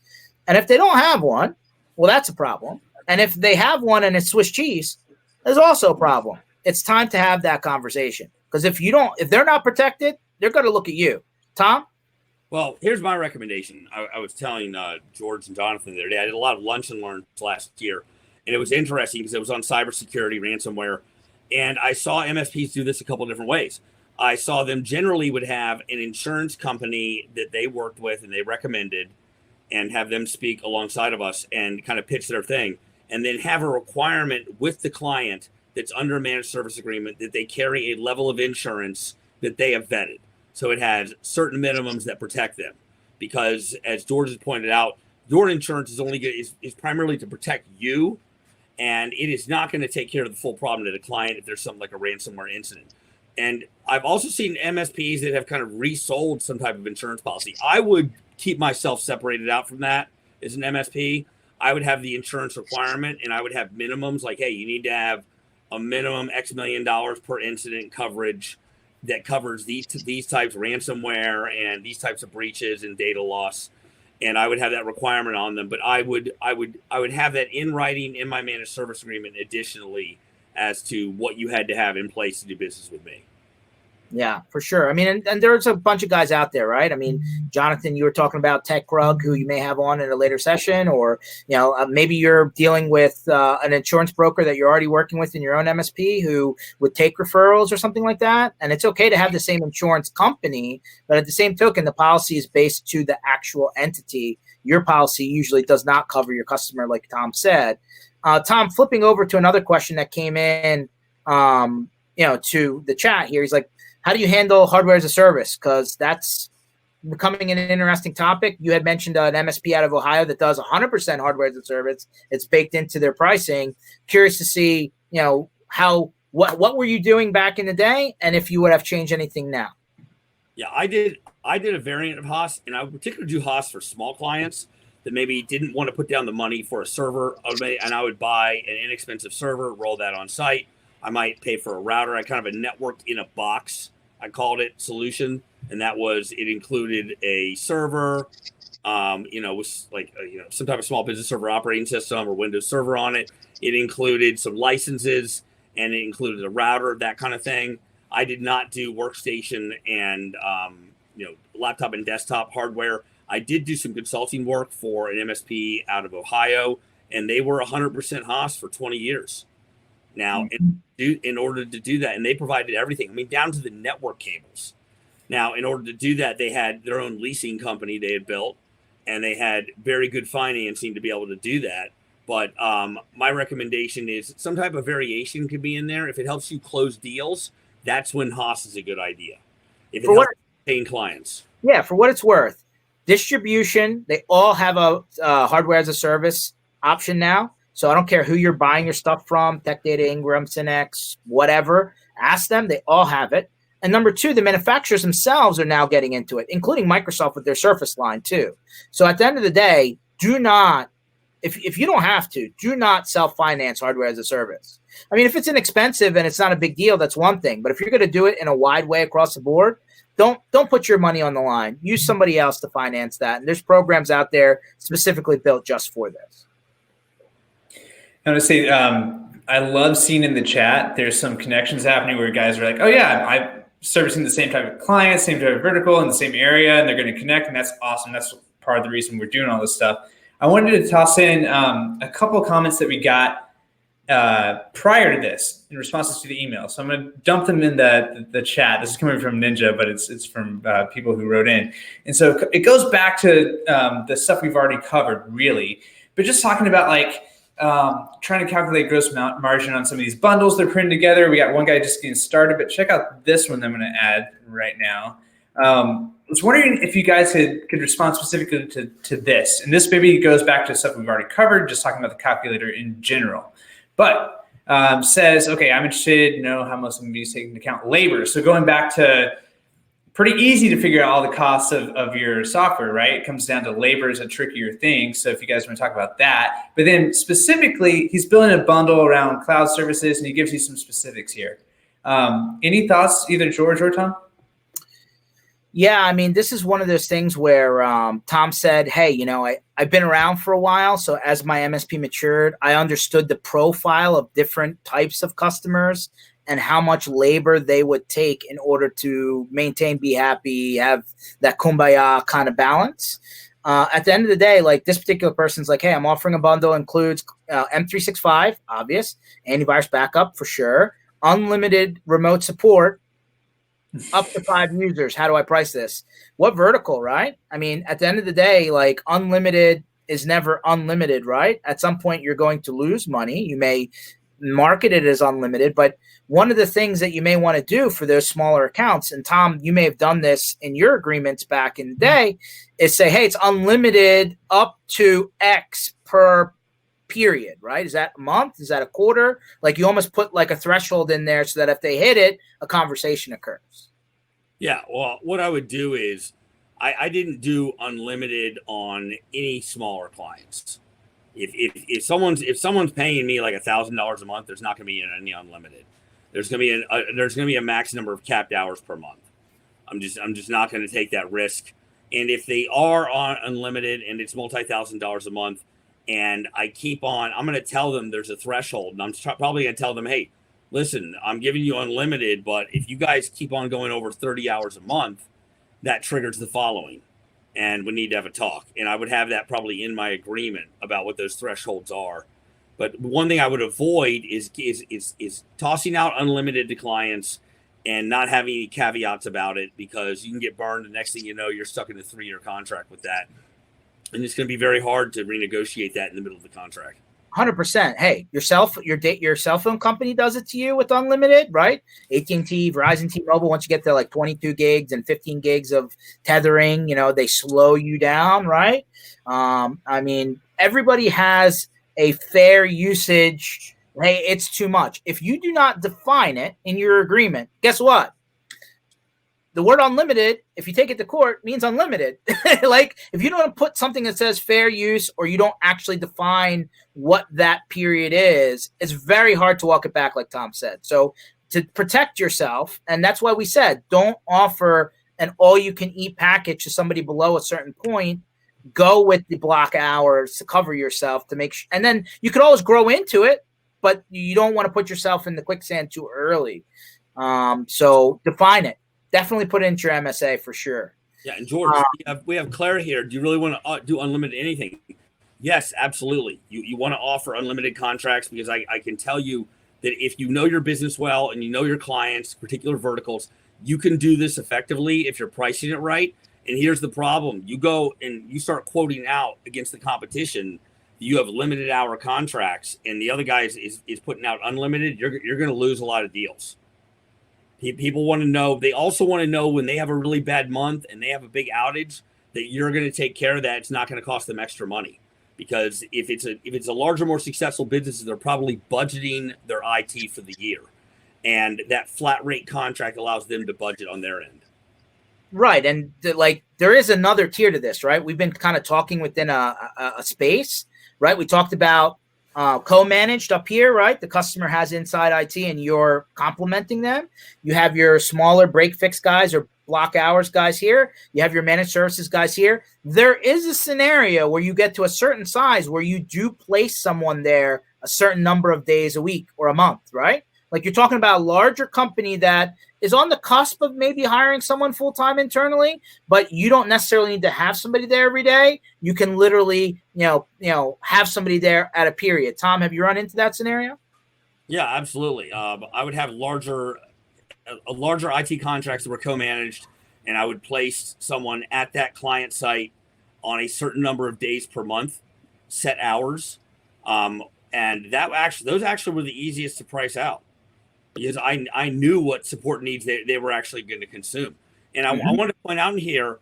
And if they don't have one, well, that's a problem. And if they have one and it's Swiss cheese, there's also a problem. It's time to have that conversation. Because if they're not protected, they're going to look at you. Tom? Well, here's my recommendation. I was telling George and Jonathan the other day, I did a lot of lunch and learns last year. And it was interesting because it was on cybersecurity, ransomware. And I saw MSPs do this a couple of different ways. I saw them generally would have an insurance company that they worked with and they recommended, and have them speak alongside of us and kind of pitch their thing. And then have a requirement with the client that's under a managed service agreement that they carry a level of insurance that they have vetted. So it has certain minimums that protect them. Because as George has pointed out, your insurance is primarily to protect you. And it is not going to take care of the full problem to the client if there's something like a ransomware incident. And I've also seen MSPs that have kind of resold some type of insurance policy. I would keep myself separated out from that as an MSP. I would have the insurance requirement, and I would have minimums like, hey, you need to have a minimum X million dollars per incident coverage that covers these types of ransomware and these types of breaches and data loss. And I would have that requirement on them, but I would have that in writing in my managed service agreement additionally as to what you had to have in place to do business with me. Yeah, for sure. I mean, and there's a bunch of guys out there, right? I mean, Jonathan, you were talking about TechRug, who you may have on in a later session, or, maybe you're dealing with an insurance broker that you're already working with in your own MSP who would take referrals or something like that. And it's okay to have the same insurance company, but at the same token, the policy is based to the actual entity. Your policy usually does not cover your customer, like Tom said. Tom, flipping over to another question that came in, to the chat here. He's like, how do you handle hardware as a service? Because that's becoming an interesting topic. You had mentioned an MSP out of Ohio that does 100% hardware as a service. It's baked into their pricing. Curious to see, what were you doing back in the day, and if you would have changed anything now? Yeah, I did a variant of HOS, and I would particularly do HOS for small clients that maybe didn't want to put down the money for a server, and I would buy an inexpensive server, roll that on site. I might pay for a router. I kind of a network in a box I called it solution, and that was it included a server, was like some type of small business server operating system or Windows Server on it. It included some licenses, and it included a router, that kind of thing. I did not do workstation and laptop and desktop hardware. I did do some consulting work for an MSP out of Ohio, and they were 100% Haas for 20 years. Now, in order to do that, and they provided everything, I mean, down to the network cables. Now, in order to do that, they had their own leasing company they had built, and they had very good financing to be able to do that. But my recommendation is some type of variation could be in there. If it helps you close deals, that's when Haas is a good idea. If it helps retain clients. Yeah, for what it's worth. Distribution, they all have a hardware as a service option now. So I don't care who you're buying your stuff from, Tech Data, Ingram, Synex, whatever. Ask them. They all have it. And number two, the manufacturers themselves are now getting into it, including Microsoft with their Surface line too. So at the end of the day, do not, if you don't have to, do not self-finance hardware as a service. I mean, if it's inexpensive and it's not a big deal, that's one thing. But if you're going to do it in a wide way across the board, don't put your money on the line. Use somebody else to finance that. And there's programs out there specifically built just for this. I want to say, I love seeing in the chat, there's some connections happening where guys are like, oh yeah, I'm servicing the same type of client, same type of vertical in the same area, and they're going to connect. And that's awesome. That's part of the reason we're doing all this stuff. I wanted to toss in a couple of comments that we got prior to this in responses to the email. So I'm going to dump them in the chat. This is coming from Ninja, but it's from people who wrote in. And so it goes back to the stuff we've already covered, really. But just talking about trying to calculate gross margin on some of these bundles they're putting together. We got one guy just getting started, but check out this one that I'm going to add right now. I was wondering if you guys could respond specifically to this. And this maybe goes back to stuff we've already covered, just talking about the calculator in general. But says, okay, I'm interested to know how much of these take into account labor. So going back to pretty easy to figure out all the costs of your software, right? It comes down to labor is a trickier thing. So if you guys want to talk about that, but then specifically, he's building a bundle around cloud services and he gives you some specifics here. Any thoughts, either George or Tom? Yeah, I mean, this is one of those things where Tom said, hey, I've been around for a while. So as my MSP matured, I understood the profile of different types of customers and how much labor they would take in order to maintain, be happy, have that kumbaya kind of balance. At the end of the day, like this particular person's like, hey, I'm offering a bundle, includes M365, obvious, antivirus backup for sure, unlimited remote support, up to 5 users. How do I price this? What vertical, right? I mean, at the end of the day, like unlimited is never unlimited, right? At some point, you're going to lose money. You may market it as unlimited, but one of the things that you may want to do for those smaller accounts, and Tom, you may have done this in your agreements back in the day, is say, hey, it's unlimited up to X per period, right? Is that a month? Is that a quarter? Like you almost put like a threshold in there so that if they hit it, a conversation occurs. Yeah. Well, what I would do is I didn't do unlimited on any smaller clients. If someone's paying me like $1,000 a month, there's not going to be any unlimited. There's going to be a max number of capped hours per month. I'm just not going to take that risk. And if they are on unlimited and it's multi-$1,000s a month, and I'm going to tell them there's a threshold, and I'm probably going to tell them, hey, listen, I'm giving you unlimited, but if you guys keep on going over 30 hours a month, that triggers the following, and we need to have a talk. And I would have that probably in my agreement about what those thresholds are. But one thing I would avoid is tossing out unlimited to clients and not having any caveats about it, because you can get burned. The next thing you know, you're stuck in a 3-year contract with that. And it's going to be very hard to renegotiate that in the middle of the contract. 100%. Hey, your cell phone company does it to you with unlimited, right? AT&T, Verizon, T-Mobile, once you get to like 22 gigs and 15 gigs of tethering, they slow you down, right? I mean, everybody has a fair usage. Hey, it's too much. If you do not define it in your agreement, guess what? The word unlimited, if you take it to court, means unlimited. Like if you don't put something that says fair use, or you don't actually define what that period is, it's very hard to walk it back, like Tom said. So to protect yourself. And that's why we said, don't offer an all-you-can-eat package to somebody below a certain point. Go with the block hours to cover yourself to make sure. And then you could always grow into it, but you don't want to put yourself in the quicksand too early. So define it. Definitely put it into your MSA for sure. Yeah, and George, we have Claire here. Do you really want to do unlimited anything? Yes, absolutely. You want to offer unlimited contracts because I can tell you that if you know your business well and you know your clients, particular verticals, you can do this effectively if you're pricing it right. And here's the problem. You go and you start quoting out against the competition. You have limited hour contracts and the other guy is putting out unlimited. You're going to lose a lot of deals. People want to know. They also want to know when they have a really bad month and they have a big outage that you're going to take care of that. It's not going to cost them extra money. Because if it's a larger, more successful business, they're probably budgeting their IT for the year, and that flat rate contract allows them to budget on their end. Right, and there is another tier to this, right? We've been kind of talking within a space, right? We talked about co-managed up here, right? The customer has inside IT, and you're complementing them. You have your smaller break fix guys or block hours guys here. You have your managed services guys here. There is a scenario where you get to a certain size where you do place someone there a certain number of days a week or a month, right? Like you're talking about a larger company that is on the cusp of maybe hiring someone full-time internally, but you don't necessarily need to have somebody there every day. You can literally, have somebody there at a period. Tom, have you run into that scenario? Yeah, absolutely. I would have larger IT contracts that were co-managed, and I would place someone at that client site on a certain number of days per month, set hours. And those actually were the easiest to price out because I knew what support needs they were actually going to consume. And I want to point out in here,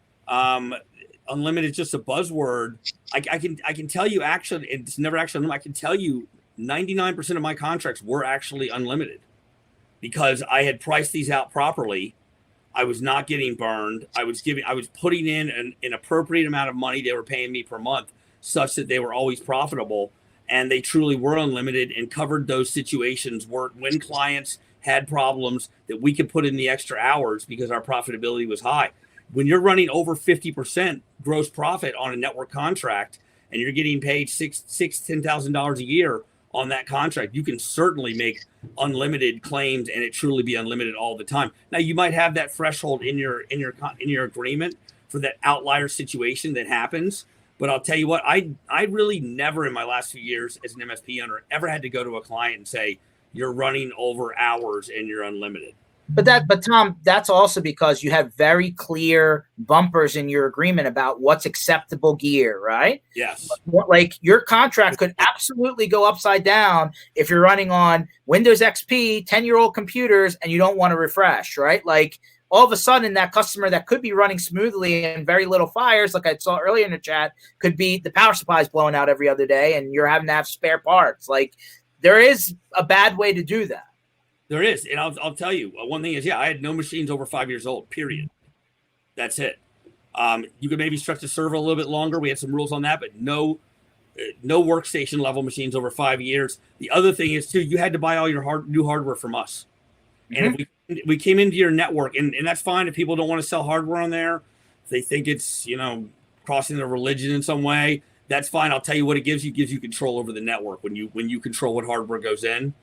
unlimited is just a buzzword. I can tell you actually, it's never actually, I can tell you 99% of my contracts were actually unlimited. Because I had priced these out properly. I was not getting burned. I was putting in an appropriate amount of money they were paying me per month such that they were always profitable and they truly were unlimited and covered those situations where when clients had problems that we could put in the extra hours because our profitability was high. When you're running over 50% gross profit on a network contract and you're getting paid $10,000 a year on that contract, you can certainly make unlimited claims and it truly be unlimited all the time. Now you might have that threshold in your agreement for that outlier situation that happens. But I'll tell you what, I really never in my last few years as an MSP owner ever had to go to a client and say, you're running over hours and you're unlimited. But Tom, that's also because you have very clear bumpers in your agreement about what's acceptable gear, right? Yes. Like your contract could absolutely go upside down if you're running on Windows XP, 10-year-old computers, and you don't want to refresh, right? Like all of a sudden that customer that could be running smoothly and very little fires, like I saw earlier in the chat, could be the power supply is blowing out every other day and you're having to have spare parts. Like there is a bad way to do that. There is. And I'll tell you, one thing is, I had no machines over 5 years old, period. That's it. You could maybe stretch the server a little bit longer. We had some rules on that, but no workstation level machines over 5 years. The other thing is, too, you had to buy all your new hardware from us. Mm-hmm. And if we came into your network, and that's fine if people don't want to sell hardware on there, if they think it's, crossing their religion in some way, that's fine. I'll tell you what it gives you. It gives you control over the network when you control what hardware goes in.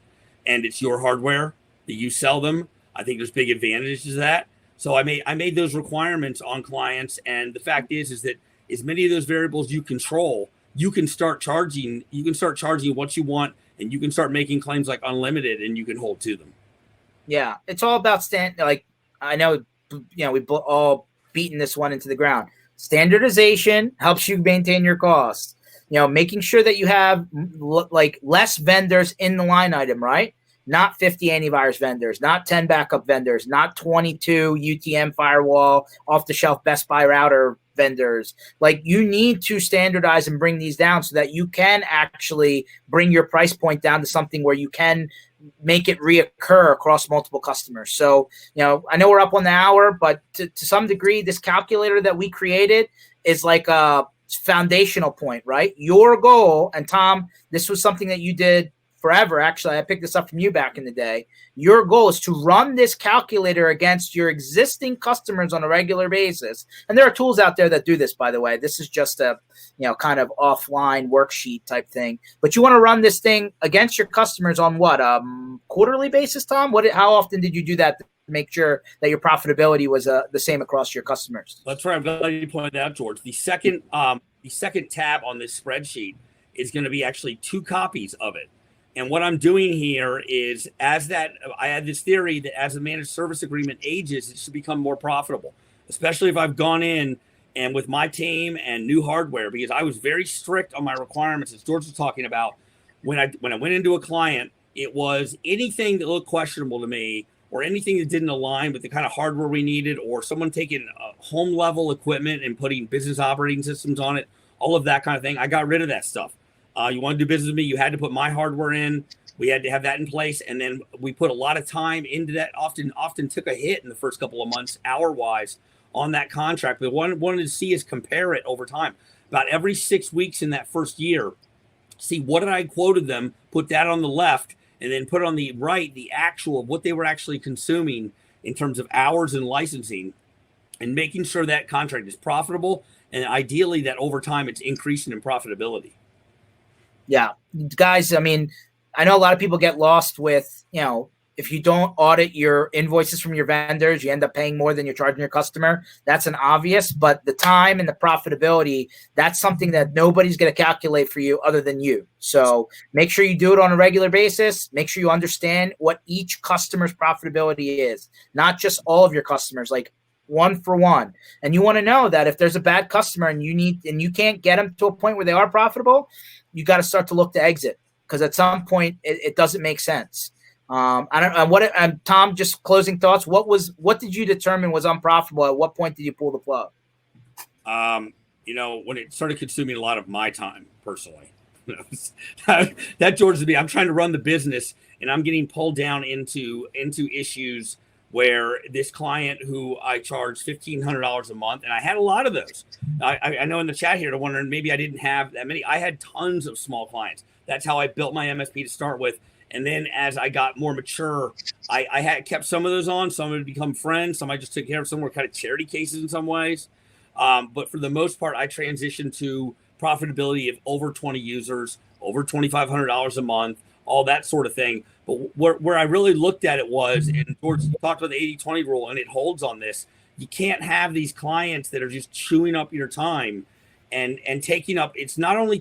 And it's your hardware that you sell them. I think there's big advantages to that. So I made those requirements on clients. And the fact is that as many of those variables you control, you can start charging what you want, and you can start making claims like unlimited, and you can hold to them. Yeah, it's all about like I know, we've all beaten this one into the ground. Standardization helps you maintain your costs. Making sure that you have like less vendors in the line item, right? Not 50 antivirus vendors, not 10 backup vendors, not 22 UTM firewall, off-the-shelf Best Buy router vendors. Like you need to standardize and bring these down so that you can actually bring your price point down to something where you can make it reoccur across multiple customers. So, I know we're up on the hour, but to some degree, this calculator that we created is like a foundational point, right? Your goal, and Tom, this was something that you did forever. Actually, I picked this up from you back in the day. Your goal is to run this calculator against your existing customers on a regular basis. And there are tools out there that do this, by the way. This is just a, kind of offline worksheet type thing. But you want to run this thing against your customers on what, quarterly basis, Tom? How often did you do that to make sure that your profitability was the same across your customers? That's right. I'm glad you pointed out, George. The second tab on this spreadsheet is going to be actually 2 copies of it. And what I'm doing here is I had this theory that as the managed service agreement ages, it should become more profitable, especially if I've gone in and with my team and new hardware, because I was very strict on my requirements, as George was talking about. When I went into a client, it was anything that looked questionable to me or anything that didn't align with the kind of hardware we needed, or someone taking home level equipment and putting business operating systems on it, all of that kind of thing. I got rid of that stuff. You want to do business with me, you had to put my hardware in. We had to have that in place. And then we put a lot of time into that, often took a hit in the first couple of months, hour-wise, on that contract. But what I wanted to see is compare it over time. About every 6 weeks in that first year, see what did I quoted them, put that on the left, and then put on the right the actual of what they were actually consuming in terms of hours and licensing, and making sure that contract is profitable, and ideally that over time it's increasing in profitability. Yeah, guys, I mean, I know a lot of people get lost with, if you don't audit your invoices from your vendors, you end up paying more than you're charging your customer. That's an obvious, but the time and the profitability, that's something that nobody's going to calculate for you other than you. So make sure you do it on a regular basis. Make sure you understand what each customer's profitability is, not just all of your customers, like one for one. And you want to know that if there's a bad customer and you can't get them to a point where they are profitable, you got to start to look to exit, because at some point it doesn't make sense. I don't know Tom, just closing thoughts. What did you determine was unprofitable? At what point did you pull the plug? When it started consuming a lot of my time personally, that George to me, I'm trying to run the business and I'm getting pulled down into issues where this client who I charged $1,500 a month, and I had a lot of those. I know in the chat here, they're wondering maybe I didn't have that many. I had tons of small clients. That's how I built my MSP to start with. And then as I got more mature, I had kept some of those on. Some had become friends. Some I just took care of. Some were kind of charity cases in some ways. But for the most part, I transitioned to profitability of over 20 users, over $2,500 a month, all that sort of thing. But where I really looked at it was, and George talked about the 80-20 rule, and it holds on this. You can't have these clients that are just chewing up your time and taking up. It's not only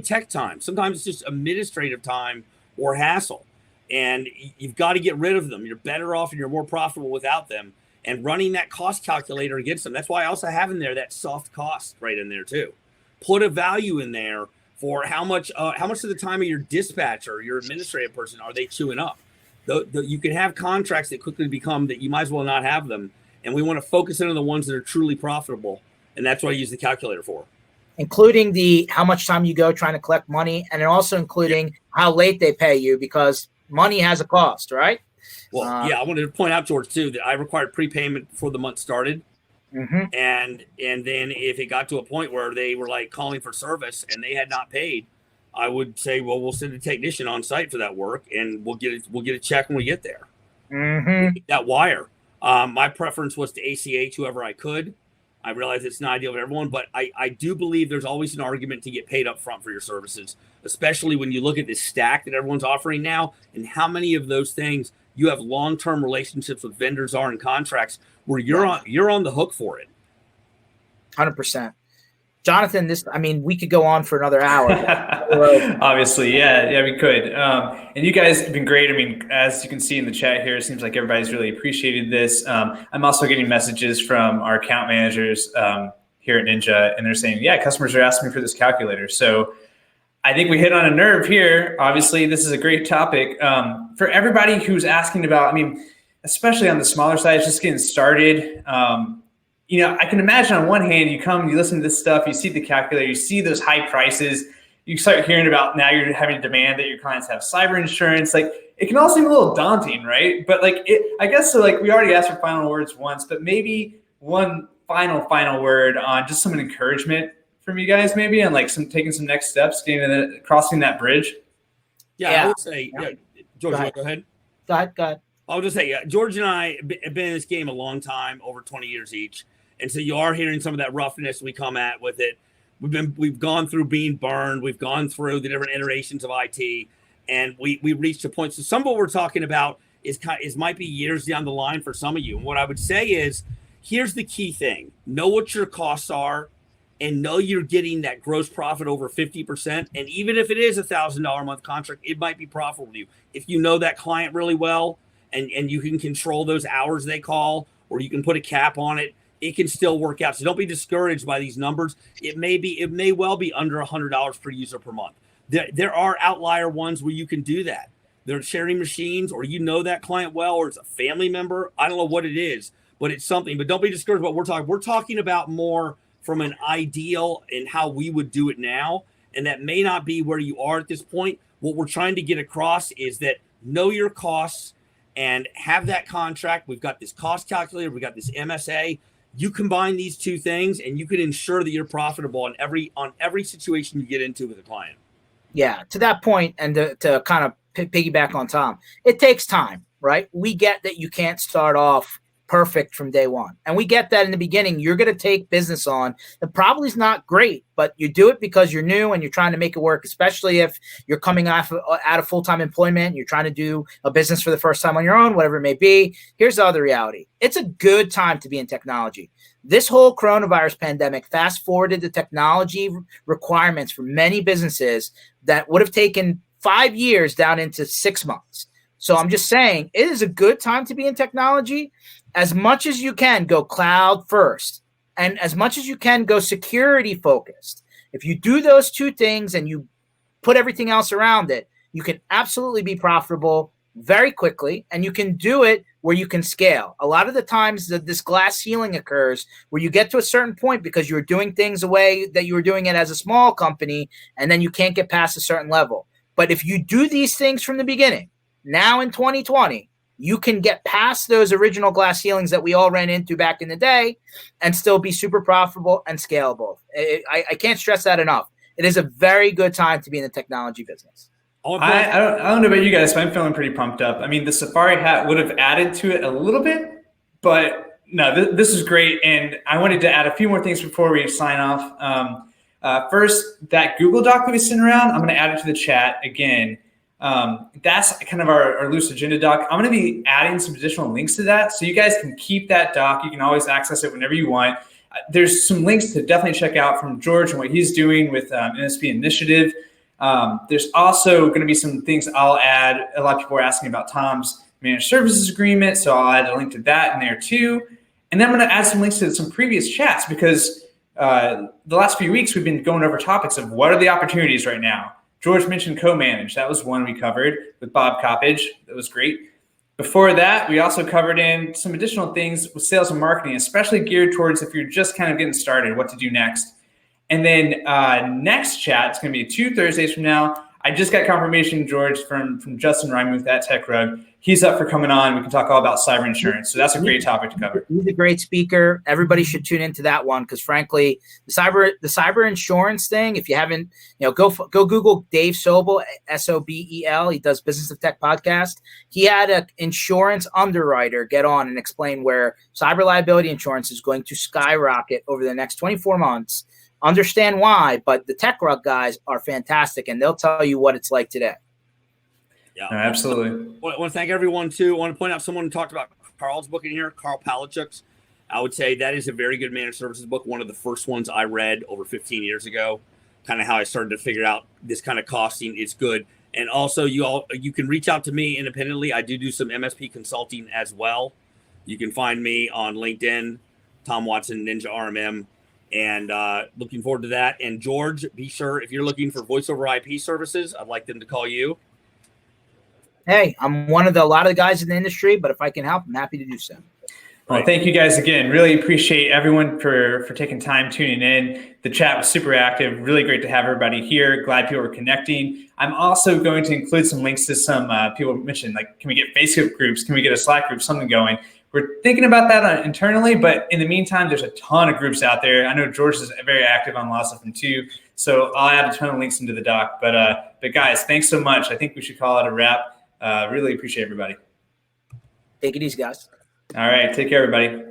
tech time. Sometimes it's just administrative time or hassle, and you've got to get rid of them. You're better off and you're more profitable without them, and running that cost calculator against them. That's why I also have in there that soft cost right in there too. Put a value in there for how much of the time of your dispatcher, your administrative person, are they chewing up. You can have contracts that quickly become that you might as well not have them, and we want to focus in on the ones that are truly profitable, and that's what I use the calculator for. Including how much time you go trying to collect money, and then also including how late they pay you, because money has a cost, right? Well, I wanted to point out, George, too, that I required prepayment before the month started. Mm-hmm. And then if it got to a point where they were like calling for service and they had not paid, I would say, well, we'll send a technician on site for that work, and we'll get a check when we get there. Mm-hmm. That wire. My preference was to ACH whoever I could. I realize it's not ideal for everyone, but I do believe there's always an argument to get paid up front for your services, especially when you look at this stack that everyone's offering now and how many of those things you have long-term relationships with vendors are in contracts where you're on the hook for it. 100%. Jonathan, we could go on for another hour. Obviously, yeah, we could. And you guys have been great. I mean, as you can see in the chat here, it seems like everybody's really appreciated this. I'm also getting messages from our account managers here at Ninja, and they're saying, yeah, customers are asking me for this calculator. So I think we hit on a nerve here. Obviously, this is a great topic. For everybody who's asking about, especially on the smaller side, just getting started, I can imagine on one hand, you come, you listen to this stuff, you see the calculator, you see those high prices, you start hearing about now you're having to demand that your clients have cyber insurance. Like, it can all seem a little daunting, right? But I guess so. Like, we already asked for final words once, but maybe one final word on just some encouragement from you guys, maybe, and like taking some next steps, crossing that bridge. Yeah, I would say, George, go ahead. Go ahead. I'll just say, George and I have been in this game a long time, over 20 years each. And so you are hearing some of that roughness we come at with it. We've gone through being burned. We've gone through the different iterations of IT, and we reached a point. So some of what we're talking about is might be years down the line for some of you. And what I would say is, here's the key thing: know what your costs are, and know you're getting that gross profit over 50%. And even if it is $1,000 a month contract, it might be profitable to you if you know that client really well. And you can control those hours they call, or you can put a cap on it. It can still work out. So don't be discouraged by these numbers. It may well be under $100 per user per month. There are outlier ones where you can do that. They're sharing machines, or you know that client well, or it's a family member. I don't know what it is, but it's something. But don't be discouraged about what we're talking. We're talking about more from an ideal and how we would do it now. And that may not be where you are at this point. What we're trying to get across is that know your costs and have that contract. We've got this cost calculator. We've got this MSA. You combine these two things, and you can ensure that you're profitable on every situation you get into with a client. Yeah, to that point, and to kind of piggyback on Tom, it takes time, right? We get that you can't start off perfect from day one. And we get that in the beginning. You're going to take business on that probably is not great, but you do it because you're new and you're trying to make it work, especially if you're coming out of full-time employment, you're trying to do a business for the first time on your own, whatever it may be. Here's the other reality. It's a good time to be in technology. This whole coronavirus pandemic fast forwarded the technology requirements for many businesses that would have taken 5 years down into 6 months. So I'm just saying it is a good time to be in technology. As much as you can, go cloud first. And as much as you can, go security focused. If you do those two things and you put everything else around it, you can absolutely be profitable very quickly. And you can do it where you can scale. A lot of the times this glass ceiling occurs where you get to a certain point because you're doing things the way that you were doing it as a small company, and then you can't get past a certain level. But if you do these things from the beginning, now in 2020, you can get past those original glass ceilings that we all ran into back in the day and still be super profitable and scalable. I can't stress that enough. It is a very good time to be in the technology business. I don't know about you guys, but I'm feeling pretty pumped up. I mean, the Safari hat would have added to it a little bit, but no, this is great. And I wanted to add a few more things before we sign off. First, that Google Doc that we sent around, I'm going to add it to the chat again. That's kind of our loose agenda doc. I'm going to be adding some additional links to that, so you guys can keep that doc. You can always access it whenever you want. There's some links to definitely check out from George and what he's doing with Msp Initiative. There's also going to be some things I'll add. A lot of people are asking about Tom's managed services agreement, so I'll add a link to that in there too. And then I'm going to add some links to some previous chats because the last few weeks we've been going over topics of what are the opportunities right now. George mentioned co-manage. That was one we covered with Bob Coppage. That was great. Before that, we also covered in some additional things with sales and marketing, especially geared towards if you're just kind of getting started, what to do next. And then next chat, it's going to be 2 Thursdays from now. I just got confirmation, George, from Justin Reimuth at Tech Rug. He's up for coming on. We can talk all about cyber insurance. So that's a great topic to cover. He's a great speaker. Everybody should tune into that one because, frankly, the cyber insurance thing. If you haven't, go Google Dave Sobel, Sobel. He does Business of Tech podcast. He had an insurance underwriter get on and explain where cyber liability insurance is going to skyrocket over the next 24 months. Understand why, but the Tech Rug guys are fantastic, and they'll tell you what it's like today. Yeah, absolutely. I want to thank everyone, too. I want to point out someone talked about Carl's book in here, Carl Palachuk's. I would say that is a very good managed services book, one of the first ones I read over 15 years ago, kind of how I started to figure out this kind of costing is good. And also, you can reach out to me independently. I do some MSP consulting as well. You can find me on LinkedIn, Tom Watson, Ninja RMM. And looking forward to that. And George, be sure if you're looking for voice over IP services, I'd like them to call you. Hey, I'm one of a lot of the guys in the industry, but if I can help, I'm happy to do so. Well, thank you guys again. Really appreciate everyone for taking time tuning in. The chat was super active. Really great to have everybody here. Glad people were connecting. I'm also going to include some links to some people mentioned, like, can we get Facebook groups? Can we get a Slack group? Something going. we're thinking about that internally, but in the meantime, there's a ton of groups out there. I know George is very active on lots of them too. So I'll add a ton of links into the doc. But guys, thanks so much. I think we should call it a wrap. Really appreciate everybody. Take it easy, guys. All right. Take care, everybody.